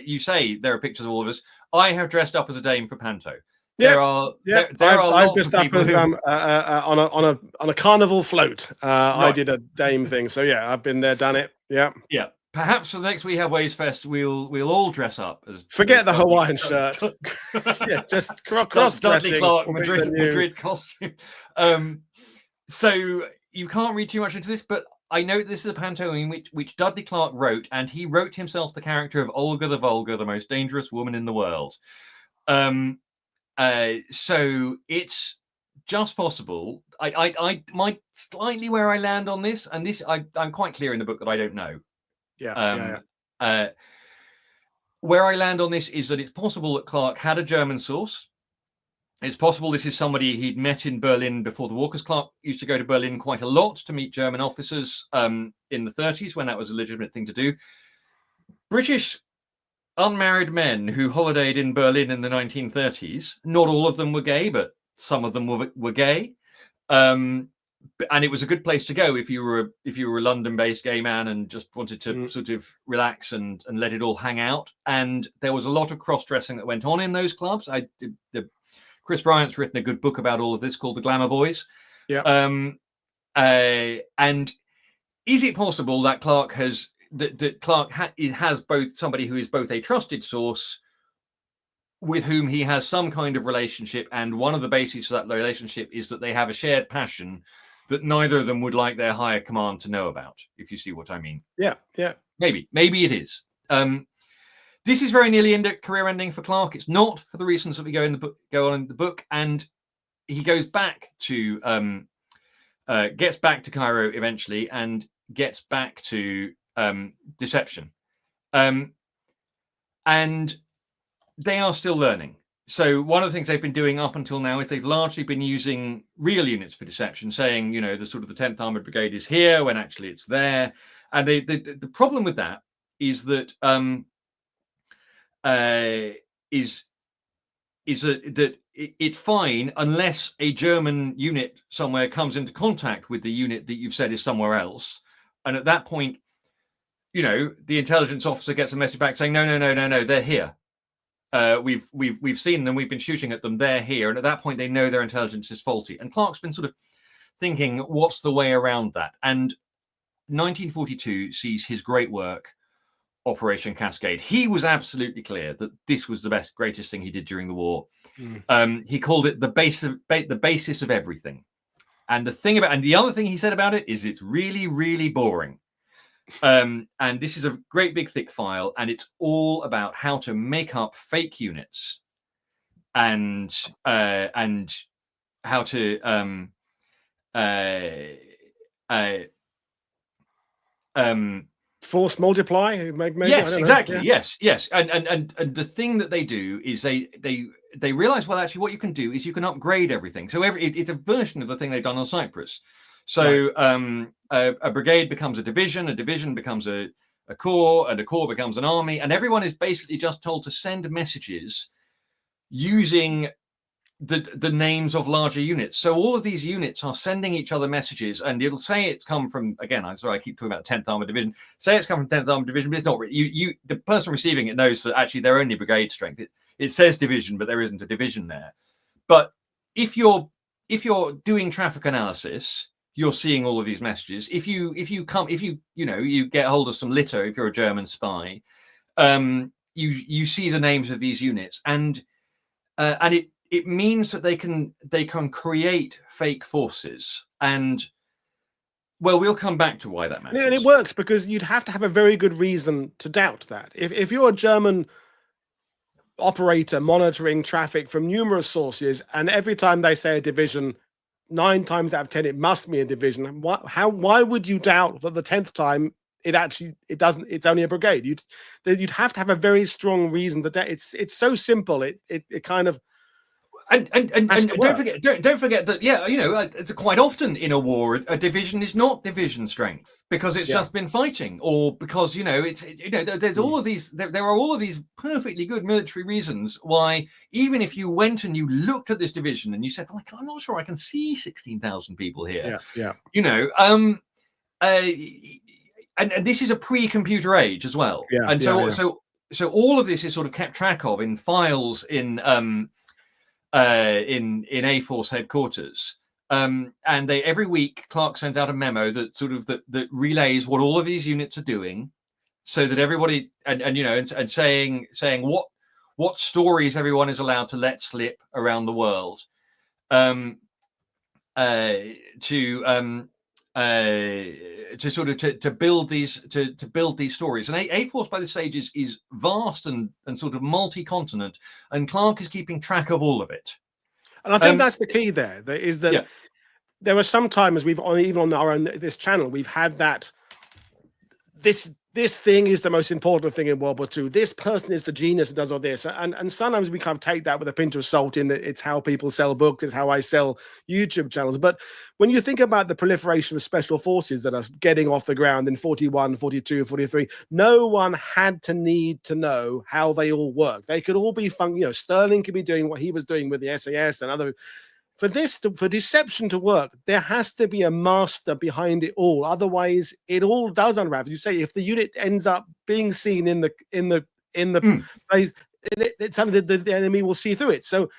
you say there are pictures of all of us. I have dressed up as a dame for panto. There are I've lots just of up people as who on a carnival float. I right. did a Dame thing, so yeah, I've been there, done it. Yeah. Yeah. Perhaps for the next We Have Waves Fest, we'll all dress up as Forget the Dudley, Hawaiian shirt. Yeah, just cross Dudley dressing. Clark Madrid costume. So you can't read too much into this, but I know this is a pantomime which Dudley Clark wrote, and he wrote himself the character of Olga the Vulgar, the most dangerous woman in the world. So it's just possible. I might slightly where I land on this, and this I'm quite clear in the book that I don't know. Where I land on this is that it's possible that Clark had a German source. It's possible this is somebody he'd met in Berlin before the war, because Clark used to go to Berlin quite a lot to meet German officers in the 30s, when that was a legitimate thing to do. British unmarried men who holidayed in Berlin in the 1930s, not all of them were gay, but some of them were gay. And it was a good place to go if you were a London-based gay man and just wanted to sort of relax and let it all hang out. And there was a lot of cross-dressing that went on in those clubs. Chris Bryant's written a good book about all of this called The Glamour Boys. Yeah. And is it possible that Clark has both somebody who is both a trusted source with whom he has some kind of relationship, and one of the bases of that relationship is that they have a shared passion that neither of them would like their higher command to know about, if you see what I mean? Yeah. Maybe it is. This is very nearly career ending for Clark. It's not, for the reasons that we go on in the book, and he goes back to gets back to Cairo eventually, and gets back to deception, and they are still learning. So one of the things they've been doing up until now is they've largely been using real units for deception, saying, the 10th Armored Brigade is here when actually it's there. And the problem with that is that it's fine unless a German unit somewhere comes into contact with the unit that you've said is somewhere else, and at that point, the intelligence officer gets a message back saying, no, they're here. We've seen them. We've been shooting at them. They're here, and at that point, they know their intelligence is faulty. And Clark's been sort of thinking, what's the way around that? And 1942 sees his great work, Operation Cascade. He was absolutely clear that this was the greatest thing he did during the war. He called it the basis of everything. And the other thing he said about it is it's really, really boring. And this is a great big thick file, and it's all about how to make up fake units and how to force multiply. Maybe, yes, exactly. Yeah. Yes. And the thing that they do is they realize, well, actually what you can do is you can upgrade everything. So it's a version of the thing they've done on Cyprus. So a brigade becomes a division becomes a corps, and a corps becomes an army, and everyone is basically just told to send messages using the names of larger units. So all of these units are sending each other messages, and it'll say it's come from, again, I'm sorry, I keep talking about 10th Armored Division. Say it's come from 10th Armored Division, but it's not really. The person receiving it knows that actually they're only brigade strength. It says division, but there isn't a division there. But if you're doing traffic analysis, you're seeing all of these messages. If you get hold of some litter, if you're a German spy, you see the names of these units, and it means that they can create fake forces. And well, we'll come back to why that matters. Yeah, and it works because you'd have to have a very good reason to doubt that. If you're a German operator monitoring traffic from numerous sources, and every time they say a division, 9 times out of 10 it must be a division, why would you doubt that the 10th time it doesn't, it's only a brigade? You'd have to have a very strong reason that it's so simple, it kind of. And don't forget that, it's quite often in a war a division is not division strength because it's just been fighting, or because there's all of these, there are all of these perfectly good military reasons why, even if you went and you looked at this division and you said, well, I'm not sure I can see 16,000 people here, and this is a pre-computer age as well, so all of this is sort of kept track of in files in in A Force headquarters. And every week Clark sends out a memo that sort of that relays what all of these units are doing, so that everybody and saying what stories everyone is allowed to let slip around the world, to build these stories. And A Force by this stage is vast and sort of multi-continent, and Clark is keeping track of all of it. And I think that's the key there. There are some times even on our own this channel we've had that this thing is the most important thing in World War II. This person is the genius that does all this. And sometimes we kind of take that with a pinch of salt in that it's how people sell books, it's how I sell YouTube channels. But when you think about the proliferation of special forces that are getting off the ground in 41, 42, 43, no one had to need to know how they all work. They could all be Stirling could be doing what he was doing with the SAS and other. For deception to work, there has to be a master behind it all. Otherwise, it all does unravel. You say if the unit ends up being seen in the place, it's something that the enemy will see through it. So,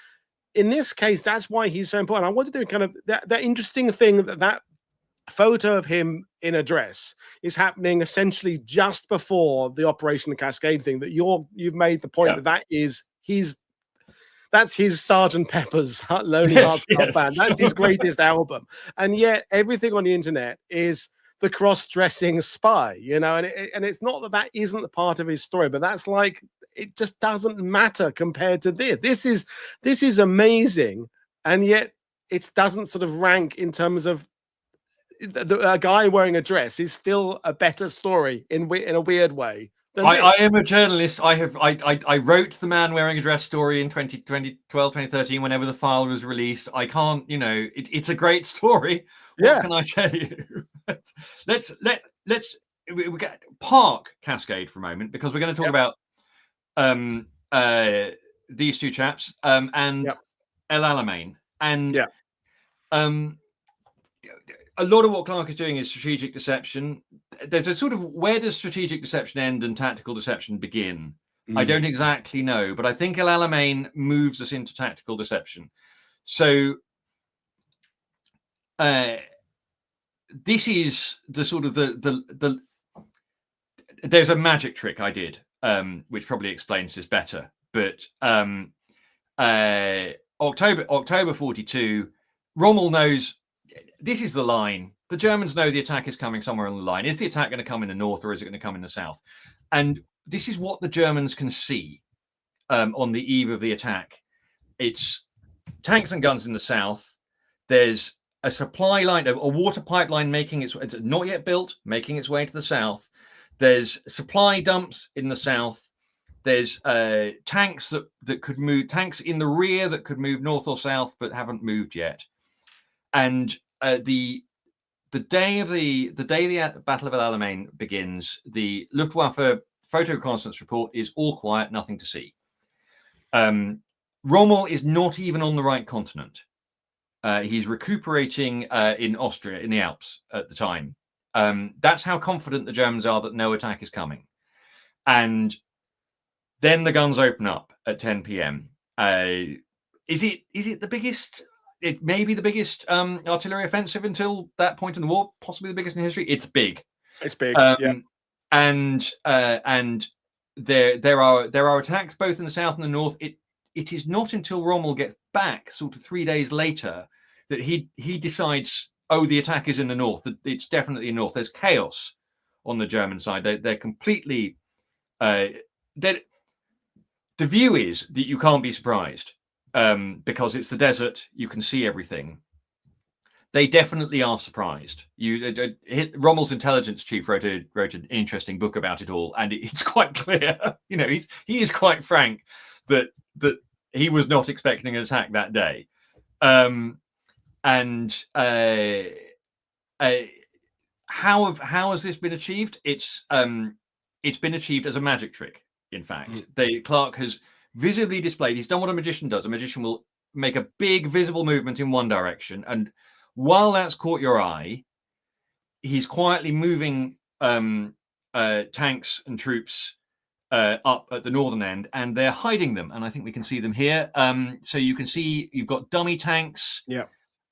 in this case, that's why he's so important. I wanted to do kind of that interesting thing that photo of him in a dress is happening essentially just before the Operation Cascade thing. That you've made the point that's his Sergeant Pepper's Lonely Hearts Club Band. That's his greatest album. And yet everything on the internet is the cross-dressing spy, and it's not that isn't a part of his story, but that's like, it just doesn't matter compared to this. This is amazing. And yet it doesn't sort of rank in terms of a guy wearing a dress is still a better story in a weird way. I am a journalist. I wrote the man wearing a dress story in 2012, 2013, whenever the file was released. I can't, it's a great story. What can I tell you? let's park Cascade for a moment, because we're going to talk about these two chaps and El Alamein. And a lot of what Clark is doing is strategic deception. There's a sort of, where does strategic deception end and tactical deception begin? I don't exactly know, but I think El Alamein moves us into tactical deception. So this is the sort of the there's a magic trick I did, which probably explains this better. But October 42, Rommel knows. This is the line. The Germans know the attack is coming somewhere on the line. Is the attack going to come in the north, or is it going to come in the south? And this is what the Germans can see on the eve of the attack. It's tanks and guns in the south. There's a supply line, a water pipeline it's not yet built, making its way to the south. There's supply dumps in the south. There's tanks that could move, tanks in the rear that could move north or south, but haven't moved yet. And the day the Battle of El Alamein begins, the Luftwaffe photo reconnaissance report is all quiet, nothing to see. Rommel is not even on the right continent. He's recuperating in Austria, in the Alps at the time. That's how confident the Germans are that no attack is coming. And then the guns open up at 10 p.m. Is it the biggest? It may be the biggest artillery offensive until that point in the war, possibly the biggest in history. It's big. It's big. And there are attacks both in the south and the north. It is not until Rommel gets back, sort of 3 days later, that he decides, oh, the attack is in the north. It's definitely in the north. There's chaos on the German side. They're completely. The view is that you can't be surprised. Because it's the desert, you can see everything. They definitely are surprised. Rommel's intelligence chief wrote an interesting book about it all, and it's quite clear. He is quite frank that he was not expecting an attack that day. How has this been achieved? It's been achieved as a magic trick. In fact, Clark has visibly displayed. He's done what a magician does. A magician will make a big visible movement in one direction, and while that's caught your eye, he's quietly moving tanks and troops up at the northern end, and they're hiding them. And I think we can see them here. So you can see you've got dummy tanks, Yeah.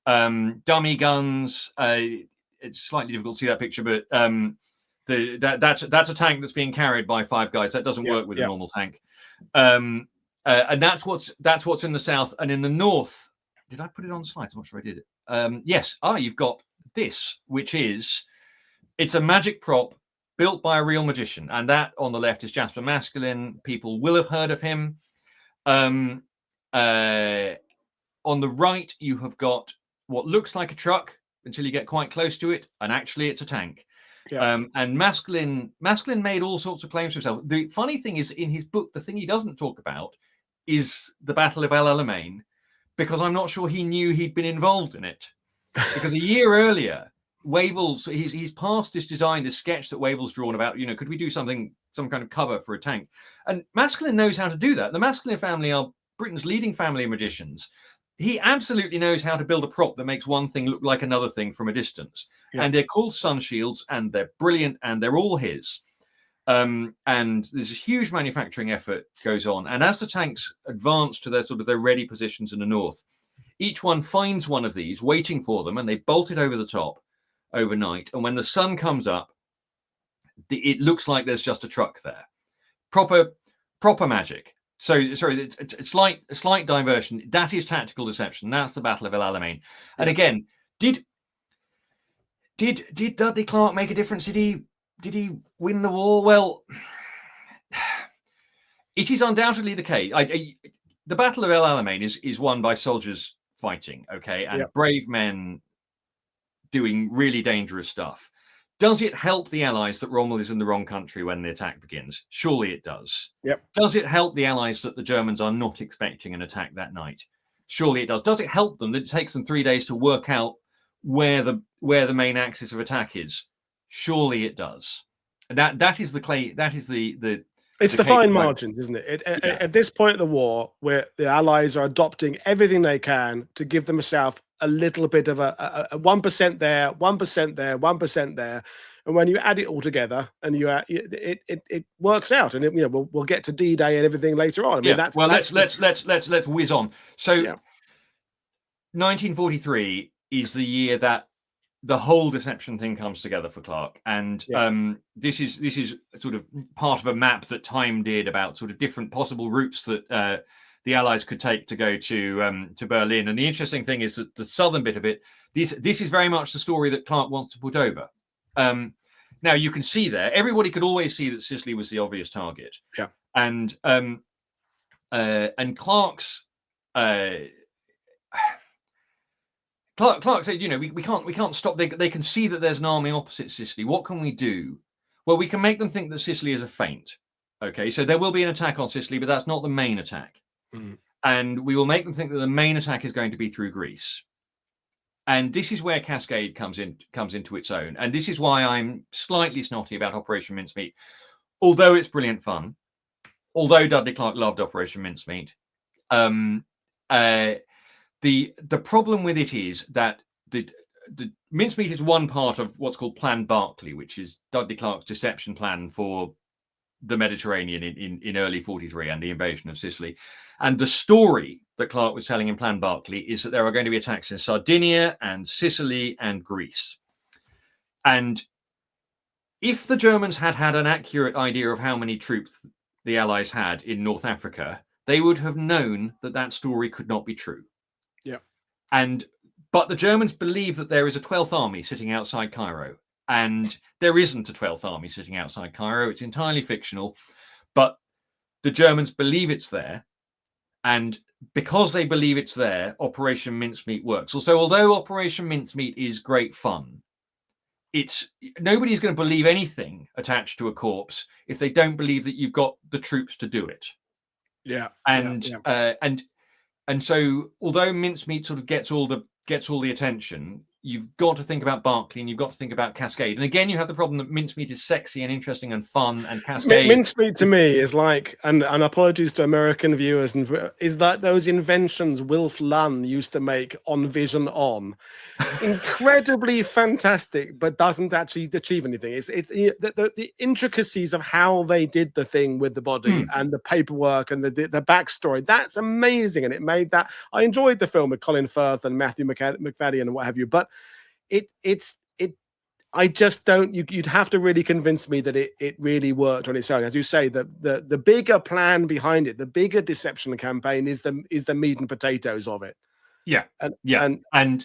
Dummy guns. It's slightly difficult to see that picture, but that's a tank that's being carried by 5 guys. That doesn't work with a normal tank. And that's what's in the south. And in the north, did I put it on the slides? I'm not sure I did it. Yes. You've got this, which is, it's a magic prop built by a real magician, and that on the left is Jasper Maskelyne. People will have heard of him. On the right, you have got what looks like a truck until you get quite close to it, and actually it's a tank. Yeah. And Maskelyne made all sorts of claims to himself. The funny thing is, in his book, the thing he doesn't talk about is the Battle of El Alamein, because I'm not sure he knew he'd been involved in it. Because a year earlier, Wavell's, he's passed this design, this sketch that Wavell's drawn about, could we do some kind of cover for a tank? And Maskelyne knows how to do that. The Maskelyne family are Britain's leading family of magicians. He absolutely knows how to build a prop that makes one thing look like another thing from a distance. Yeah. And they're called sun shields, and they're brilliant, and they're all his. And there's a huge manufacturing effort goes on. And as the tanks advance to their ready positions in the north, each one finds one of these waiting for them, and they bolt it over the top overnight. And when the sun comes up, it looks like there's just a truck there. Proper magic. So sorry, it's a slight diversion. That is tactical deception. That's the Battle of El Alamein. And again, did Dudley Clarke make a difference? Did he win the war? Well, it is undoubtedly the case. The Battle of El Alamein is won by soldiers fighting, okay, and brave men doing really dangerous stuff. Does it help the Allies that Rommel is in the wrong country when the attack begins? Surely it does. Yep. Does it help the Allies that the Germans are not expecting an attack that night? Surely it does. Does it help them that it takes them 3 days to work out where the main axis of attack is? Surely it does. And that is the clay. That is the it's the fine margin, isn't it? At this point of the war, where the Allies are adopting everything they can to give themselves a little bit of a 1% there, 1% there, 1% there, and when you add it all together, and it works out. And we'll get to D-Day and everything later on. I mean, let's whiz on. So, 1943 is the year that the whole deception thing comes together for Clarke, and this is sort of part of a map that Time did about sort of different possible routes that the Allies could take to go to Berlin. And the interesting thing is that the southern bit of it, this is very much the story that Clarke wants to put over. Now you can see there, everybody could always see that Sicily was the obvious target. Yeah, and Clarke's. Clarke said, we can't stop. They can see that there's an army opposite Sicily. What can we do? Well, we can make them think that Sicily is a feint. Okay, so there will be an attack on Sicily, but that's not the main attack. Mm. And we will make them think that the main attack is going to be through Greece. And this is where Cascade comes into its own. And this is why I'm slightly snotty about Operation Mincemeat, although it's brilliant fun. Although Dudley Clarke loved Operation Mincemeat. The problem with it is that the Mincemeat is one part of what's called Plan Barclay, which is Dudley Clarke's deception plan for the Mediterranean in early 43 and the invasion of Sicily. And the story that Clarke was telling in Plan Barclay is that there are going to be attacks in Sardinia and Sicily and Greece. And if the Germans had an accurate idea of how many troops the Allies had in North Africa, they would have known that story could not be true. Yeah. But the Germans believe that there is a 12th army sitting outside Cairo, and there isn't a 12th army sitting outside Cairo. It's entirely fictional, but the Germans believe it's there, and because they believe it's there, Operation Mincemeat works. Also, although Operation Mincemeat is great fun, nobody's going to believe anything attached to a corpse if they don't believe that you've got the troops to do it. Yeah. And so, although Mincemeat sort of gets all the attention, you've got to think about Berkeley and you've got to think about Cascade. And again, you have the problem that mincemeat is sexy and interesting and fun, and Cascade. Mincemeat to me is like, and apologies to American viewers, is that those inventions Wilf Lunn used to make on Vision On, incredibly fantastic, but doesn't actually achieve anything. The intricacies of how they did the thing with the body and the paperwork and the backstory. That's amazing, and it made that. I enjoyed the film with Colin Firth and Matthew McFadden and what have you, but I just don't. You'd have to really convince me that it really worked on its own. As you say, the bigger plan behind it, the bigger deception campaign is the meat and potatoes of it. Yeah, and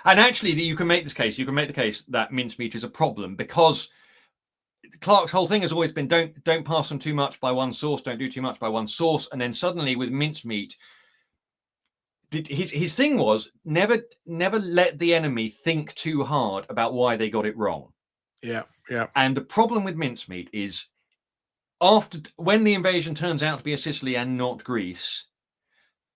actually, you can make this case. You can make the case that mincemeat is a problem because Clark's whole thing has always been don't pass them too much by one source, don't do too much by one source, and then suddenly with mincemeat. His thing was never let the enemy think too hard about why they got it wrong. Yeah. And the problem with mincemeat is when the invasion turns out to be a Sicily and not Greece,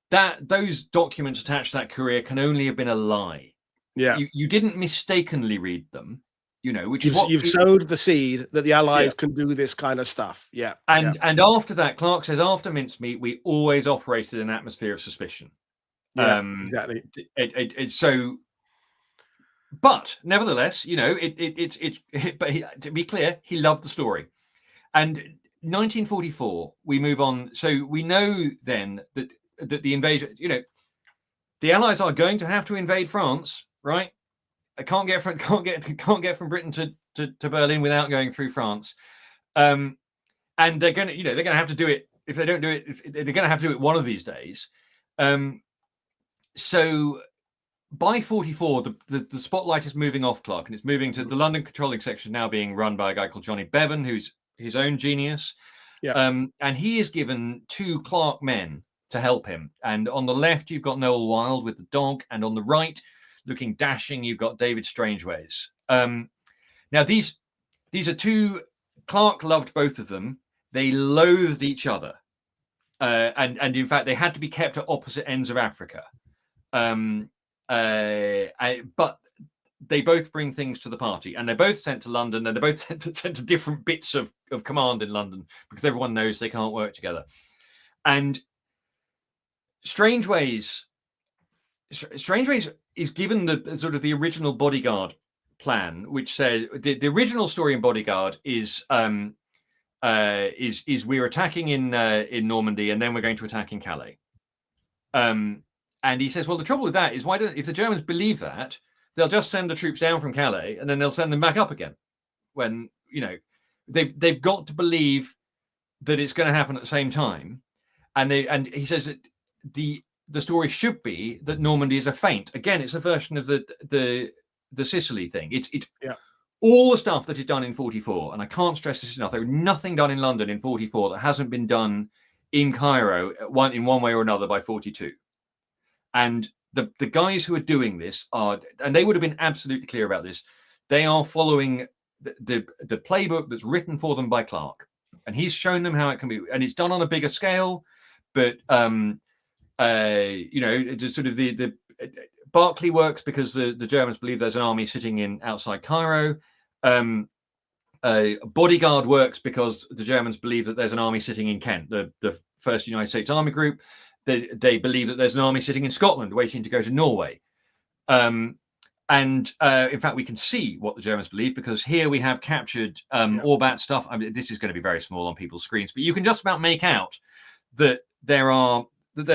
that those documents attached to that courier can only have been a lie. Yeah, you didn't mistakenly read them, which you've sowed the seed that the Allies can do this kind of stuff. Yeah, and after that, Clark says after mincemeat, we always operated in an atmosphere of suspicion. Yeah, exactly. But nevertheless, but to be clear, he loved the story. And 1944, we move on. So we know then that the invasion, the Allies are going to have to invade France, right? I can't get from Britain to Berlin without going through France. And they're going to have to do it. If they don't do it, they're going to have to do it one of these days. So by 44, the spotlight is moving off Clark, and it's moving to the London controlling section, now being run by a guy called Johnny Bevan, who's his own genius. Yeah. And he is given 2 Clark men to help him. And on the left, you've got Noel Wild with the dog, and on the right, looking dashing, you've got David Strangeways. Now these are 2. Clark loved both of them. They loathed each other, and in fact, they had to be kept at opposite ends of Africa. But they both bring things to the party, and they're both sent to London, and they're both sent to different bits of command in London because everyone knows they can't work together. And Strangeways is given the sort of the original Bodyguard plan, which said the original story in Bodyguard is we're attacking in Normandy, and then we're going to attack in Calais. And he says, well, the trouble with that is if the Germans believe that, they'll just send the troops down from Calais, and then they'll send them back up again. When they've got to believe that it's going to happen at the same time, and he says that the story should be that Normandy is a feint. Again, it's a version of the Sicily thing. It's all the stuff that is done in 44, and I can't stress this enough. There was nothing done in London in 44 that hasn't been done in Cairo in one way or another by 42. And the guys who are doing this and they would have been absolutely clear about this, they are following the playbook that's written for them by Clark. And he's shown them how it can be, and it's done on a bigger scale, but it's sort of the Berkeley works because the Germans believe there's an army sitting outside Cairo. Bodyguard works because the Germans believe that there's an army sitting in Kent, the 1st United States Army Group. They believe that there's an army sitting in Scotland waiting to go to Norway. In fact, we can see what the Germans believe because here we have captured Orbat stuff. I mean, this is going to be very small on people's screens, but you can just about make out that there are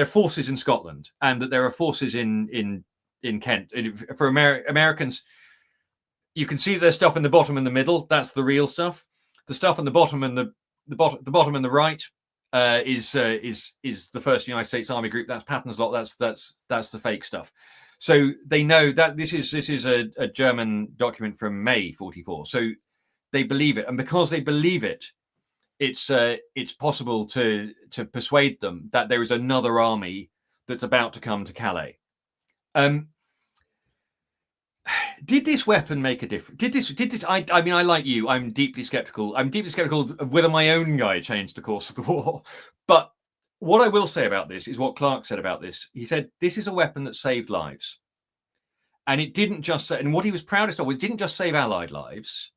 forces in Scotland and that there are forces in Kent. For Americans, you can see there's stuff in the bottom and the middle. That's the real stuff. The stuff in the bottom and the bottom and the right is the 1st United States Army Group. That's Patton's lot. That's the fake stuff. So they know that this is a German document from May 44. So they believe it, and because they believe it, it's possible to persuade them that there is another army that's about to come to Calais. Did this weapon make a difference? Did this? I mean, I like you. I'm deeply skeptical. I'm deeply skeptical of whether my own guy changed the course of the war. But what I will say about this is what Clark said about this. He said, this is a weapon that saved lives. And it didn't just say, and what he was proudest of, it didn't just save Allied lives,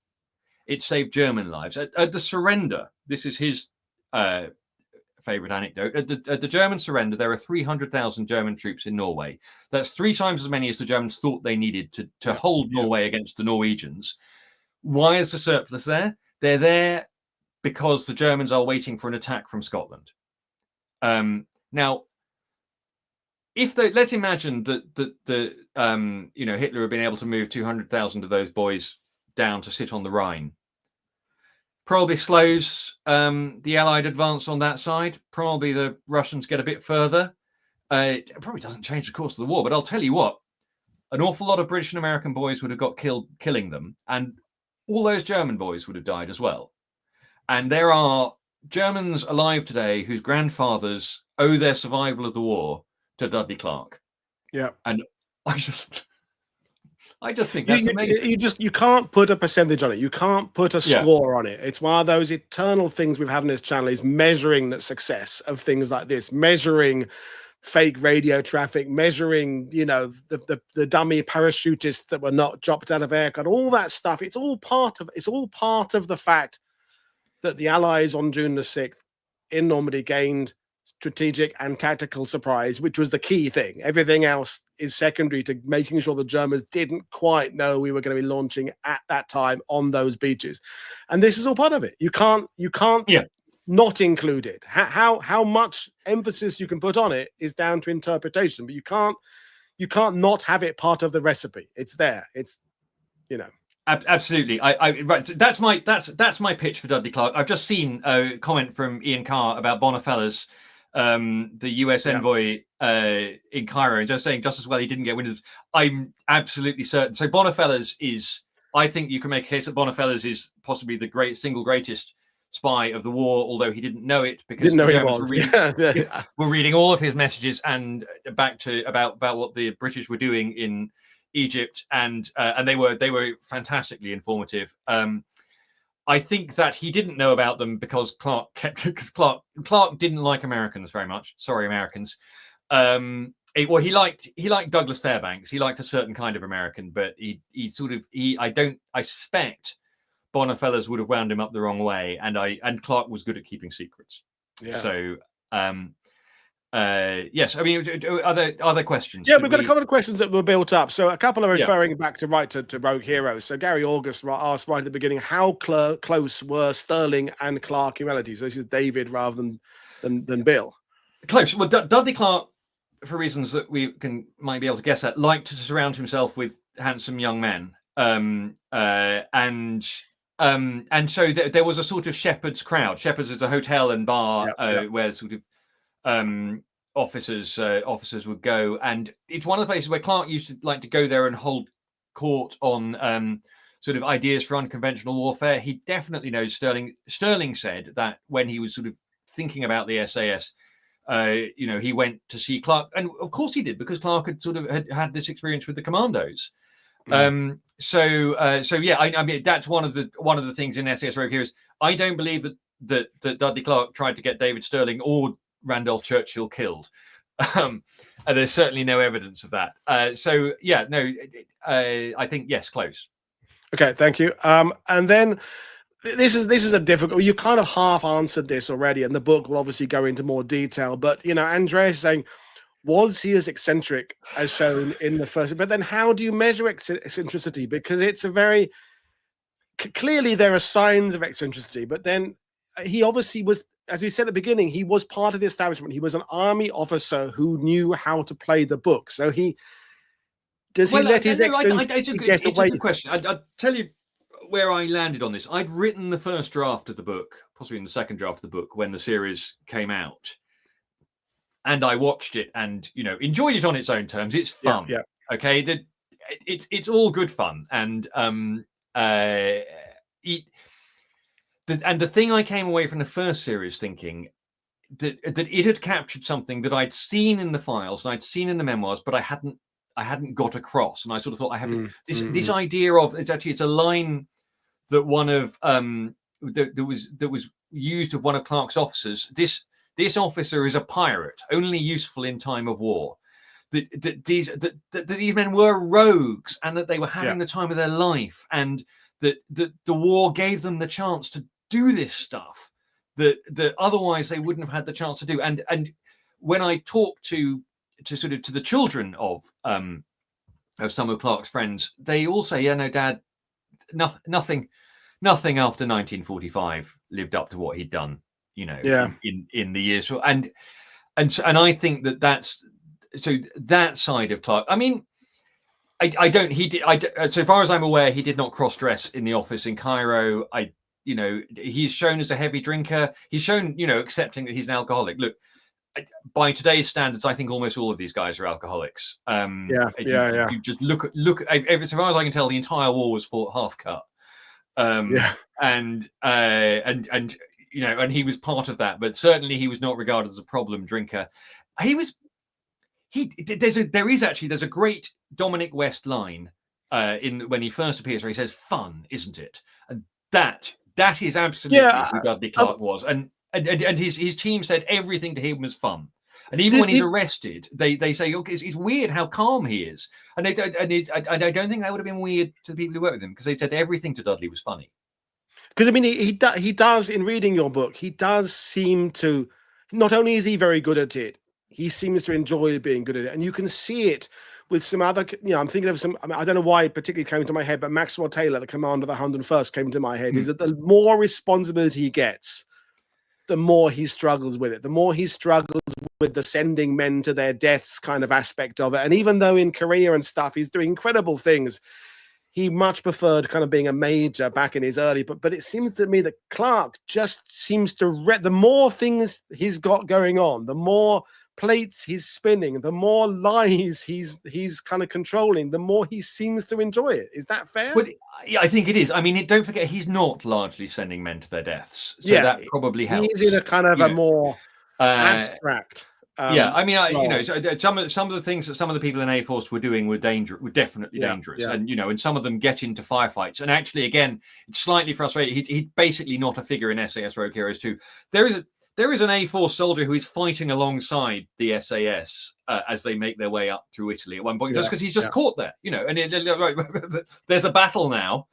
it saved German lives. At the surrender, this is his favorite anecdote. At the German surrender, there are 300,000 German troops in Norway. That's 3 times as many as the Germans thought they needed to hold Norway against the Norwegians. Why is the surplus there? They're there because the Germans are waiting for an attack from Scotland. Now, if let's imagine that Hitler had been able to move 200,000 of those boys down to sit on the Rhine, probably slows the Allied advance on that side. Probably the Russians get a bit further. It probably doesn't change the course of the war, but I'll tell you what, an awful lot of British and American boys would have got killed killing them, and all those German boys would have died as well. And there are Germans alive today whose grandfathers owe their survival of the war to Dudley Clarke. Yeah. And I just think that's amazing. You can't put a percentage on it. You can't put a score on it. It's one of those eternal things we've had on this channel, is measuring the success of things like this, measuring fake radio traffic, measuring, the dummy parachutists that were not dropped out of aircraft, all that stuff. It's all part of the fact that the Allies on June the 6th in Normandy gained strategic and tactical surprise, which was the key thing. Everything else is secondary to making sure the Germans didn't quite know we were going to be launching at that time on those beaches. And this is all part of it. You can't not include it. How much emphasis you can put on it is down to interpretation, but you can't not have it part of the recipe. It's there. It's, Absolutely. Right. So that's my pitch for Dudley Clarke. I've just seen a comment from Ian Carr about Bonifellas, the US envoy in Cairo, and just saying just as well he didn't get wind of. I'm absolutely certain. So Bonifellas I think you can make a case that Bonifellas is possibly the single greatest spy of the war, although he didn't know it because the Germans were reading all of his messages and back to about what the British were doing in Egypt, and they were fantastically informative. I think that he didn't know about them because Clark didn't like Americans very much. Sorry, Americans. He liked Douglas Fairbanks. He liked a certain kind of American, but I suspect Bonifellas would have wound him up the wrong way, and Clark was good at keeping secrets. Yeah. So yes, I mean, other questions? Yeah, we've got a couple of questions that were built up. So a couple are referring back to Rogue Heroes. So Gary August asked right at the beginning, how close were Stirling and Clark in reality? So this is David rather than Bill. Close. Well, Dudley Clarke, for reasons that we might be able to guess at, liked to surround himself with handsome young men, and so there was a sort of Shepherd's crowd. Shepherd's is a hotel and bar where sort of officers would go, and it's one of the places where Clark used to like to go there and hold court on sort of ideas for unconventional warfare. He definitely knows Stirling. Stirling said that when he was sort of thinking about the SAS, he went to see Clark, and of course he did, because Clark had this experience with the Commandos. So I mean that's one of the things in SAS Rogue Heroes. I don't believe that Dudley Clarke tried to get David Stirling or Randolph Churchill killed. And there's certainly no evidence of that. I think yes, close. Okay, thank you. And then this is a difficult. You kind of half answered this already, and the book will obviously go into more detail. But Andreas is saying, was he as eccentric as shown in the first? But then, how do you measure eccentricity? Because it's a very clearly there are signs of eccentricity, but then he obviously was. As we said at the beginning, he was part of the establishment. He was an army officer who knew how to play the book. So It's a good question. I'll tell you where I landed on this. I'd written the first draft of the book, possibly in the second draft of the book, when the series came out. And I watched it and, enjoyed it on its own terms. It's fun. Yeah. Okay. It's all good fun. And the thing I came away from the first series thinking that it had captured something that I'd seen in the files and I'd seen in the memoirs, but I hadn't got across. And I sort of thought I have this idea of it's a line that one of that was used of one of Clark's officers. this officer is a pirate, only useful in time of war. That these men were rogues, and that they were having the time of their life, and that the war gave them the chance to do this stuff that otherwise they wouldn't have had the chance to do. And when I talk to the children of some of Clark's friends, they all say, "Yeah, no, Dad, nothing after 1945 lived up to what he'd done, you know, in the years." And I think that's so that side of Clark. I mean, so far as I'm aware, he did not cross-dress in the office in Cairo. He's shown as a heavy drinker. He's shown, accepting that he's an alcoholic. Look, by today's standards, I think almost all of these guys are alcoholics. You just look at, so far as I can tell, the entire war was fought half cut. And he was part of that, but certainly he was not regarded as a problem drinker. There's a great Dominic West line when he first appears, where he says, "Fun, isn't it?" And that is absolutely who Dudley Clarke was. And his team said everything to him was fun. And even when he's arrested, they say, "Okay, it's weird how calm he is." And I don't think that would have been weird to the people who worked with him, because they said everything to Dudley was funny. Because I mean, he does, in reading your book, he does seem to, not only is he very good at it, he seems to enjoy being good at it, and you can see it with some other. I'm thinking of some. I don't know why it particularly came to my head, but Maxwell Taylor, the commander of the 101st, came to my head. Is that the more responsibility he gets, the more he struggles with it. The more he struggles with the sending men to their deaths kind of aspect of it. And even though in Korea and stuff, he's doing incredible things, he much preferred kind of being a major back in his early. But it seems to me that Clarke just seems to the more things he's got going on, the more plates he's spinning, the more lies he's kind of controlling, the more he seems to enjoy it. Is that fair? Well, yeah, I think it is. I mean, don't forget, he's not largely sending men to their deaths, so that probably helps. He's in a kind of a more abstract. I mean, some of the things that some of the people in A Force were doing were definitely dangerous, and and some of them get into firefights. And actually, again, it's slightly frustrating. He's basically not a figure in SAS Rogue Heroes 2. There is an A Force soldier who is fighting alongside the SAS as they make their way up through Italy at one point, just because he's just caught there, and there's a battle now,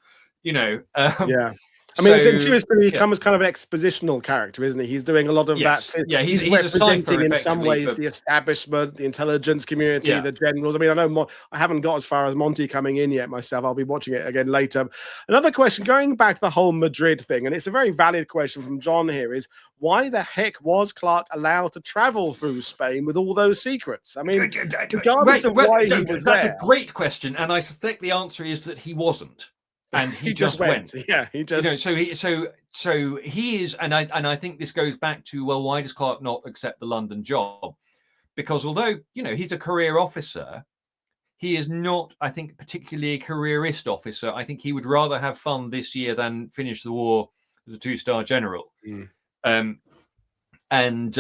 I mean, it's interesting. He becomes kind of an expositional character, isn't he? He's doing a lot of that. Yeah, he's representing in some ways the establishment, the intelligence community, the generals. I mean, I haven't got as far as Monty coming in yet myself. I'll be watching it again later. Another question, going back to the whole Madrid thing, and it's a very valid question from John here, is why the heck was Clarke allowed to travel through Spain with all those secrets? I mean, regardless of why he was there. That's a great question, and I suspect the answer is that he wasn't. And he just went. Yeah, he just. So he is, and I think this goes back to, well, why does Clarke not accept the London job? Because although he's a career officer, he is not, I think, particularly a careerist officer. I think he would rather have fun this year than finish the war as a 2-star general. And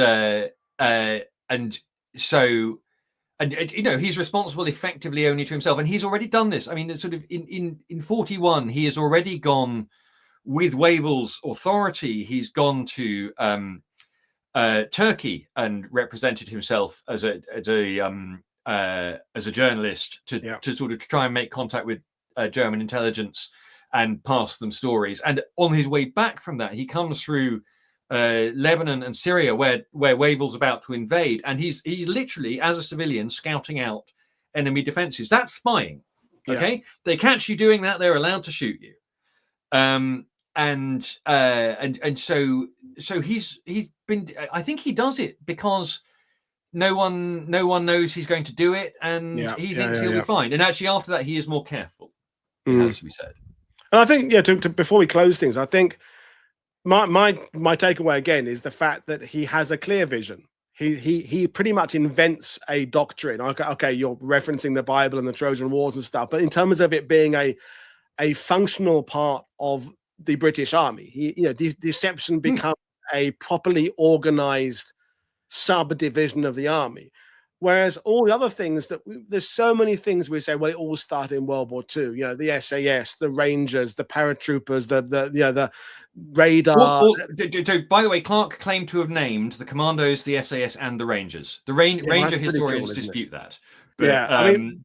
he's responsible effectively only to himself, and he's already done this. I mean, sort of in 41, he has already gone with Wavell's authority. He's gone to Turkey and represented himself as a journalist to sort of try and make contact with German intelligence and pass them stories. And on his way back from that, he comes through Lebanon and Syria, where Wavell's about to invade, and he's literally, as a civilian, scouting out enemy defenses. That's spying. Okay, they catch you doing that, they're allowed to shoot you. So he's been. I think he does it because no one knows he's going to do it, and he thinks he'll be fine. And actually, after that, he is more careful, as we said. And I think, before we close things, I think. My takeaway again is the fact that he has a clear vision. He pretty much invents a doctrine. Okay, you're referencing the Bible and the Trojan Wars and stuff, but in terms of it being a functional part of the British Army, deception becomes a properly organized subdivision of the army. Whereas all the other things there's so many things we say, well, it all started in World War II. You know, the SAS, the Rangers, the paratroopers, the radar. By the way, Clark claimed to have named the Commandos, the SAS, and the Rangers. The Ranger historians cool, dispute that. But, yeah, I mean,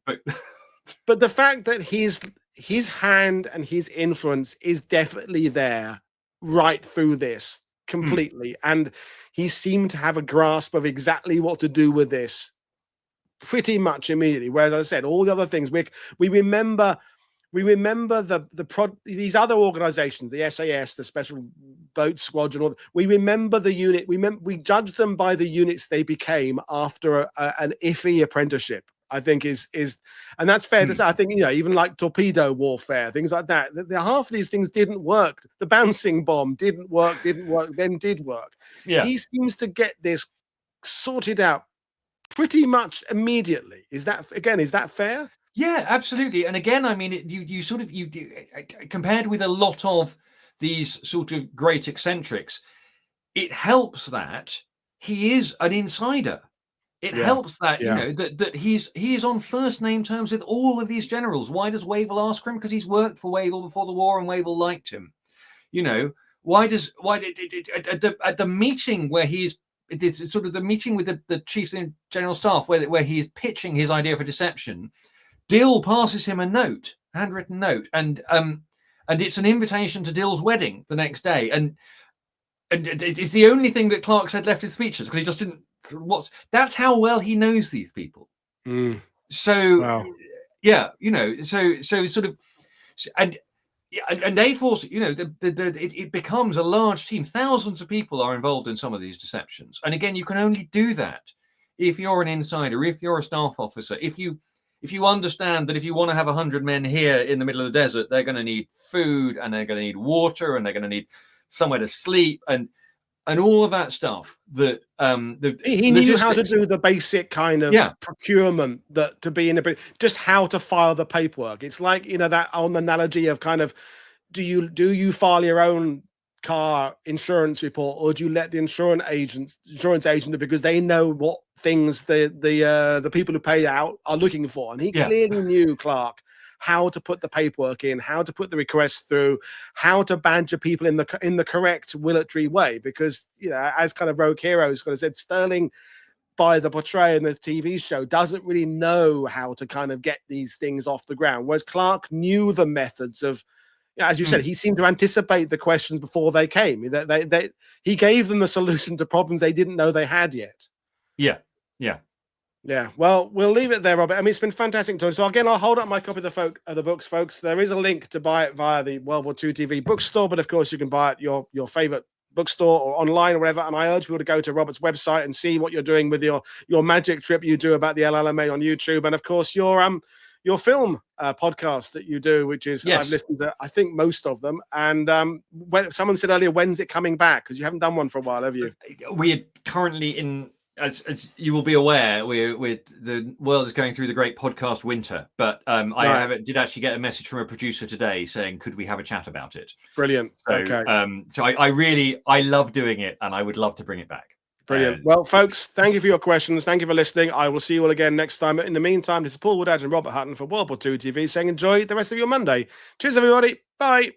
but the fact that his hand and his influence is definitely there right through this completely, and he seemed to have a grasp of exactly what to do with this pretty much immediately. Whereas I said, all the other things we remember these other organizations, the SAS, the Special Boat Squadron. We remember the unit. We judge them by the units they became after an iffy apprenticeship. I think and that's fair to say. I think, you know, even like torpedo warfare, things like that. Half of these things didn't work. The bouncing bomb didn't work, then did work. Yeah. He seems to get this sorted out pretty much immediately. Is that fair? Yeah, absolutely. And again, I mean, you compared with a lot of these sort of great eccentrics, it helps that he is an insider. It helps that, you know, that he is on first name terms with all of these generals. Why does Wavell ask for him? Because he's worked for Wavell before the war and Wavell liked him. You know, at the meeting where it's sort of the meeting with the chiefs in general staff where he's pitching his idea for deception, Dill passes him a note, handwritten note, and it's an invitation to Dill's wedding the next day, and it's the only thing that Clark said left in speeches because he just didn't. That's how well he knows these people. So wow. Yeah, you know, so sort of, and they force, you know, it becomes a large team. Thousands of people are involved in some of these deceptions, and again, you can only do that if you're an insider, if you're a staff officer, if you understand that if you want to have 100 men here in the middle of the desert, they're going to need food and they're going to need water and they're going to need somewhere to sleep and all of that stuff. That he knew how to do the basic kind of procurement, that to be in just how to file the paperwork. It's like, you know, that on analogy of kind of, do you file your own car insurance report, or do you let the insurance agent do, because they know what things the people who pay out are looking for? And he clearly knew, Clark, how to put the paperwork in, how to put the request through, how to badger people in the correct military way. Because, you know, as kind of Rogue Heroes kind of said, Stirling, by the portrayal in the TV show, doesn't really know how to kind of get these things off the ground, whereas Clark knew the methods of, as you said, he seemed to anticipate the questions before they came. He gave them a solution to problems they didn't know they had yet. Yeah. Well, we'll leave it there, Robert. I mean, it's been fantastic talking. So again, I'll hold up my copy of the books, folks. There is a link to buy it via the World War II TV bookstore, but of course you can buy it your favorite bookstore or online or whatever. And I urge people to go to Robert's website and see what you're doing with your magic trip you do about the Alamein on YouTube, and of course your film podcast that you do, which is, I've listened to, I think, most of them. And when someone said earlier, when's it coming back? Because you haven't done one for a while, have you? We're currently in, as you will be aware, the world is going through the great podcast winter. But I did actually get a message from a producer today saying, could we have a chat about it? Brilliant. So, okay. So I love doing it, and I would love to bring it back. Brilliant. Well, folks, thank you for your questions. Thank you for listening. I will see you all again next time. In the meantime, this is Paul Woodadge and Robert Hutton for World War II TV saying enjoy the rest of your Monday. Cheers, everybody. Bye.